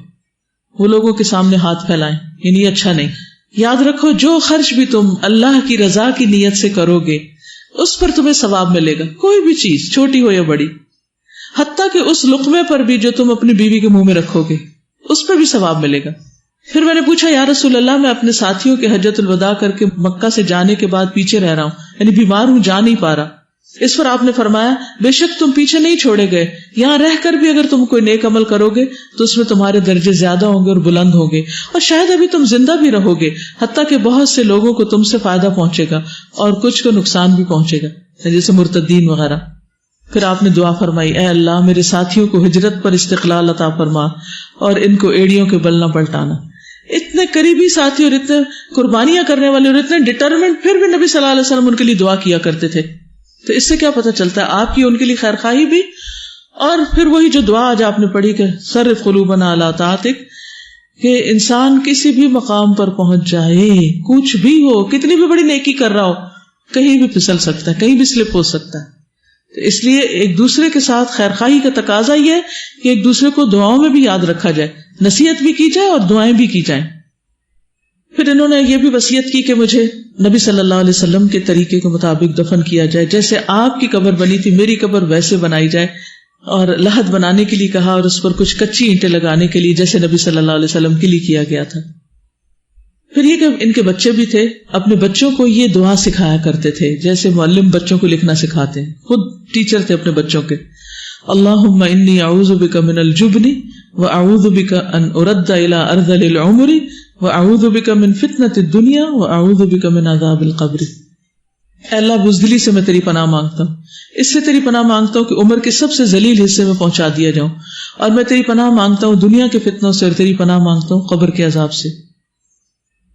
وہ لوگوں کے سامنے ہاتھ پھیلائیں. یعنی اچھا نہیں. یاد رکھو جو خرچ بھی تم اللہ کی رضا کی نیت سے کرو گے اس پر تمہیں ثواب ملے گا, کوئی بھی چیز چھوٹی ہو یا بڑی. حتیٰ کہ اس لقمے پر بھی جو تم اپنی بیوی کے منہ میں رکھو گے اس پہ بھی ثواب ملے گا. پھر میں نے پوچھا یا رسول اللہ میں اپنے ساتھیوں کے حجۃ الوداع کر کے مکہ سے جانے کے بعد پیچھے رہ رہا ہوں, یعنی بیمار ہوں, جا نہیں پا رہا. اس پر آپ نے فرمایا بے شک تم پیچھے نہیں چھوڑے گئے, یہاں رہ کر بھی اگر تم کوئی نیک عمل کرو گے تو اس میں تمہارے درجے زیادہ ہوں گے اور بلند ہوں گے, اور شاید ابھی تم زندہ بھی رہو گے حتیٰ کہ بہت سے لوگوں کو تم سے فائدہ پہنچے گا اور کچھ کو نقصان بھی پہنچے گا, جیسے مرتدین وغیرہ. پھر آپ نے دعا فرمائی اے اللہ میرے ساتھیوں کو ہجرت پر استقلال عطا فرما اور ان کو ایڑیوں کے بل نہ پلٹانا. اتنے قریبی ساتھی اور اتنے قربانیاں کرنے والے اور اتنے ڈٹرمنٹ, پھر بھی نبی صلی اللہ علیہ وسلم ان کے لیے دعا کیا کرتے تھے. تو اس سے کیا پتہ چلتا ہے آپ کی ان کے لیے خیر خواہی بھی, اور پھر وہی جو دعا آج آپ نے پڑھی کہ صرف قلوبنا علی طاعتک, کہ انسان کسی بھی مقام پر پہنچ جائے, کچھ بھی ہو, کتنی بھی بڑی نیکی کر رہا ہو, کہیں بھی پھسل سکتا ہے, کہیں بھی سلپ ہو سکتا ہے. تو اس لیے ایک دوسرے کے ساتھ خیر خواہی کا تقاضا یہ ہے کہ ایک دوسرے کو دعاؤں میں بھی یاد رکھا جائے, نصیحت بھی کی جائے اور دعائیں بھی کی جائیں. پھر انہوں نے یہ بھی وصیت کی کہ مجھے نبی صلی اللہ علیہ وسلم کے طریقے کے مطابق دفن کیا جائے, جیسے آپ کی قبر بنی تھی میری قبر ویسے بنائی جائے, اور لحد بنانے کے لیے کہا اور اس پر کچھ کچی اینٹیں لگانے کے لیے جیسے نبی صلی اللہ علیہ وسلم کے لیے کیا گیا تھا. پھر یہ کہ ان کے بچے بھی تھے, اپنے بچوں کو یہ دعا سکھایا کرتے تھے جیسے معلم بچوں کو لکھنا سکھاتے ہیں, خود ٹیچر تھے اپنے بچوں کے. اللہم انی اعوذ بک من الجبن واعوذ بک ان ارد الی ارذل العمر واعوذ بک من فتنۃ الدنیا واعوذ بک من عذاب القبر. اے اللہ بزدلی سے میں تیری پناہ مانگتا ہوں، اس سے تیری پناہ مانگتا ہوں کہ عمر کے سب سے ذلیل حصے میں پہنچا دیا جاؤں، اور میں تیری پناہ مانگتا ہوں دنیا کے فتنوں سے، اور تیری پناہ مانگتا ہوں قبر کے عذاب سے۔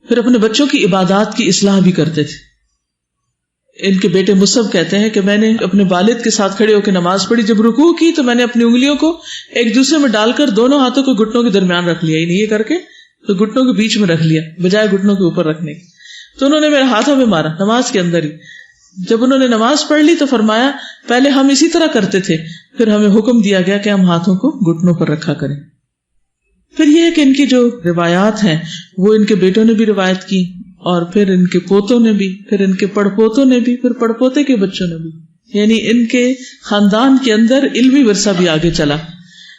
پھر اپنے بچوں کی عبادات کی اصلاح بھی کرتے تھے۔ ان کے بیٹے مصعب کہتے ہیں کہ میں نے اپنے والد کے ساتھ کھڑے ہو کے نماز پڑھی، جب رکوع کی تو میں نے اپنی انگلیوں کو ایک دوسرے میں ڈال کر دونوں ہاتھوں کو گھٹنوں کے درمیان رکھ لیا، یعنی یہ کر کے تو گھٹنوں کے بیچ میں رکھ لیا بجائے گھٹنوں کے اوپر رکھنے کے۔ تو انہوں نے میرے ہاتھوں میں مارا نماز کے اندر ہی۔ جب انہوں نے نماز پڑھ لی تو فرمایا پہلے ہم اسی طرح کرتے تھے، پھر ہمیں حکم دیا گیا کہ ہم ہاتھوں کو گھٹنوں پر رکھا کریں۔ پھر یہ ہے کہ ان کی جو روایات ہیں وہ ان کے بیٹوں نے بھی روایت کی، اور پھر ان کے پوتوں نے بھی، پھر ان کے پڑ پوتوں نے بھی، پھر پڑ پوتے کے بچوں نے بھی، یعنی ان کے خاندان کے اندر علمی ورثہ بھی آگے چلا۔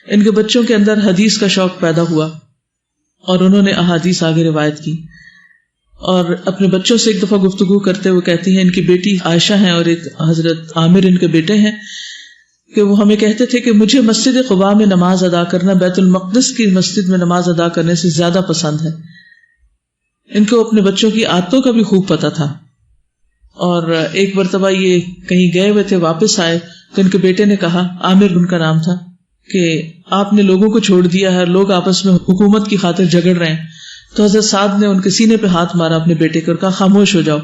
ان کے بچوں کے اندر حدیث کا شوق پیدا ہوا اور انہوں نے احادیث آگے روایت کی۔ اور اپنے بچوں سے ایک دفعہ گفتگو کرتے ہوئے کہتی ہیں، ان کی بیٹی عائشہ ہیں اور ایک حضرت عامر ان کے بیٹے ہیں، کہ وہ ہمیں کہتے تھے کہ مجھے مسجد قباء میں نماز ادا کرنا بیت المقدس کی مسجد میں نماز ادا کرنے سے زیادہ پسند ہے۔ ان کو اپنے بچوں کی عادتوں کا بھی خوب پتہ تھا، اور ایک مرتبہ یہ کہیں گئے ہوئے تھے، واپس آئے تو ان کے بیٹے نے کہا، عامر ان کا نام تھا، کہ آپ نے لوگوں کو چھوڑ دیا ہے، لوگ آپس میں حکومت کی خاطر جھگڑ رہے ہیں۔ تو حضرت سعد نے ان کے سینے پہ ہاتھ مارا اپنے بیٹے کو اور کہا خاموش ہو جاؤ،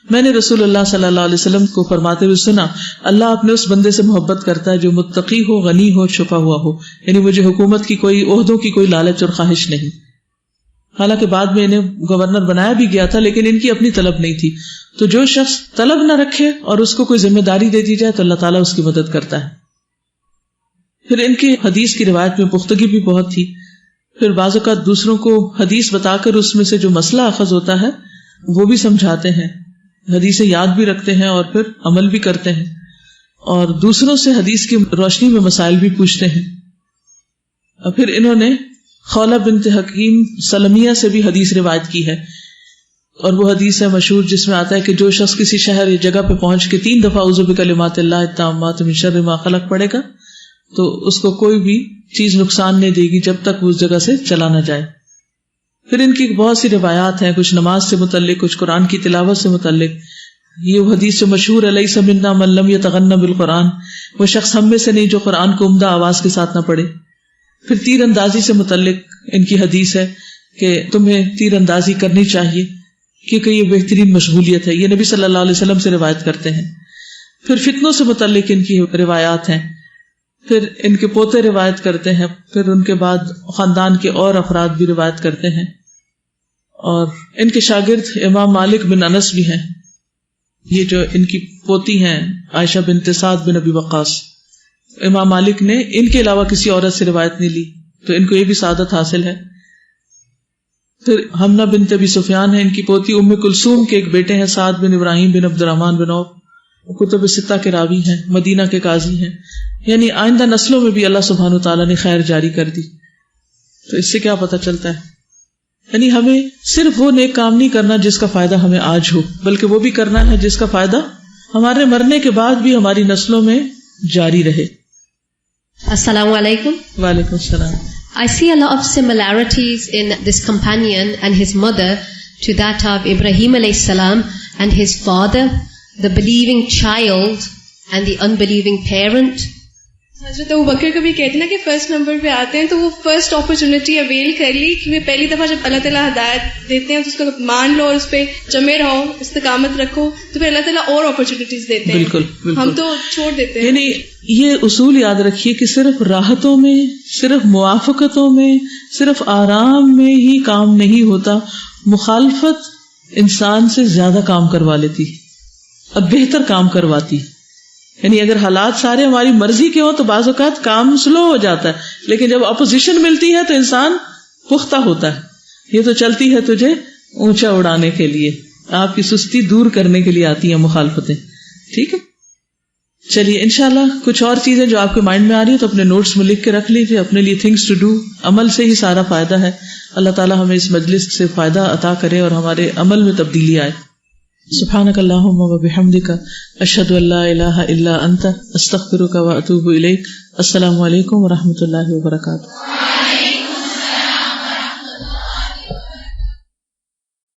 میں نے رسول اللہ صلی اللہ علیہ وسلم کو فرماتے ہوئے سنا، اللہ اپنے اس بندے سے محبت کرتا ہے جو متقی ہو، غنی ہو، چھپا ہوا ہو، یعنی مجھے حکومت کی کوئی عہدوں کی کوئی لالچ اور خواہش نہیں۔ حالانکہ بعد میں انہیں گورنر بنایا بھی گیا تھا، لیکن ان کی اپنی طلب نہیں تھی۔ تو جو شخص طلب نہ رکھے اور اس کو کوئی ذمہ داری دے دی جائے تو اللہ تعالیٰ اس کی مدد کرتا ہے۔ پھر ان کی حدیث کی روایت میں پختگی بھی بہت تھی۔ پھر بعض اوقات دوسروں کو حدیث بتا کر اس میں سے جو مسئلہ اخذ ہوتا ہے وہ بھی سمجھاتے ہیں، حدیثیں یاد بھی رکھتے ہیں اور پھر عمل بھی کرتے ہیں، اور دوسروں سے حدیث کی روشنی میں مسائل بھی پوچھتے ہیں۔ اور پھر انہوں نے خولہ بنت حکیم سلمیہ سے بھی حدیث روایت کی ہے، اور وہ حدیث ہے مشہور جس میں آتا ہے کہ جو شخص کسی شہر یا جگہ پہ پہنچ کے 3 دفعہ اعوذ بکلمات اللہ التامات من شر ما خلق پڑھے گا تو اس کو کوئی بھی چیز نقصان نہیں دے گی جب تک وہ اس جگہ سے چلا نہ جائے۔ پھر ان کی بہت سی روایات ہیں، کچھ نماز سے متعلق، کچھ قرآن کی تلاوت سے متعلق۔ یہ حدیث جو مشہور ہے لیس منا من لم یتغنى بالقرآن، وہ شخص ہم میں سے نہیں جو قرآن کو عمدہ آواز کے ساتھ نہ پڑھے۔ پھر تیر اندازی سے متعلق ان کی حدیث ہے کہ تمہیں تیر اندازی کرنی چاہیے کیونکہ یہ بہترین مشغولیت ہے، یہ نبی صلی اللہ علیہ وسلم سے روایت کرتے ہیں۔ پھر فتنوں سے متعلق ان کی روایات ہیں، پھر ان کے پوتے روایت کرتے ہیں، پھر ان کے بعد خاندان کے اور افراد بھی روایت کرتے ہیں، اور ان کے شاگرد امام مالک بن انس بھی ہیں۔ یہ جو ان کی پوتی ہیں عائشہ بنت سعد بن ابی وقاص، امام مالک نے ان کے علاوہ کسی عورت سے روایت نہیں لی، تو ان کو یہ بھی سعادت حاصل ہے۔ پھر حمنہ بنت ابی سفیان ہے، ان کی پوتی ام کلثوم کے ایک بیٹے ہیں سعد بن ابراہیم بن عبد الرحمن بن عوف، کتب ستہ کے راوی ہیں، مدینہ کے قاضی ہیں، یعنی آئندہ نسلوں میں بھی اللہ سبحانہ وتعالیٰ نے خیر جاری کر دی۔ تو اس سے کیا پتہ چلتا ہے، یعنی ہمیں صرف وہ نیک کام نہیں کرنا جس کا فائدہ ہمیں آج ہو، بلکہ وہ بھی کرنا ہے جس کا فائدہ ہمارے مرنے کے بعد بھی ہماری نسلوں میں جاری رہے۔ السلام علیکم۔ وعلیکم السلام۔ I see a lot of similarities in this companion and his mother to that of Ibrahim alayhi salam and his father, the believing child and the unbelieving parent. حضرت ابو بکر کبھی کہتے ہیں نا کہ فرسٹ نمبر پہ آتے ہیں تو وہ فرسٹ اپرچونٹی اویل کر لی کہ پہلی دفعہ جب اللہ تعالیٰ ہدایت دیتے ہیں تو اس کو مان لو اور اس پہ جمے رہو، استقامت رکھو، تو پھر اللہ تعالیٰ اور اپرچونٹیز دیتے ہیں۔ بالکل ہم تو چھوڑ دیتے ہیں۔ یعنی یہ اصول یاد رکھیے کہ صرف راحتوں میں، صرف موافقتوں میں، صرف آرام میں ہی کام نہیں ہوتا، مخالفت انسان سے زیادہ کام کروا لیتی اور بہتر کام کرواتی۔ یعنی اگر حالات سارے ہماری مرضی کے ہوں تو بعض اوقات کام سلو ہو جاتا ہے، لیکن جب اپوزیشن ملتی ہے تو انسان پختہ ہوتا ہے۔ یہ تو چلتی ہے تجھے اونچا اڑانے کے لیے، آپ کی سستی دور کرنے کے لیے آتی ہیں مخالفتیں۔ ٹھیک ہے، چلیے انشاءاللہ کچھ اور چیزیں جو آپ کے مائنڈ میں آ رہی ہیں تو اپنے نوٹس میں لکھ کے رکھ لیجیے اپنے لیے، تھنگس ٹو ڈو۔ عمل سے ہی سارا فائدہ ہے۔ اللہ تعالیٰ ہمیں اس مجلس سے فائدہ عطا کرے اور ہمارے عمل میں تبدیلی آئے۔ سبحانک اللہم و بحمدک، اشہد ان لا الہ الا انت، استغفرک و اتوب الیک۔ السلام علیکم و رحمۃ اللہ وبرکاتہ۔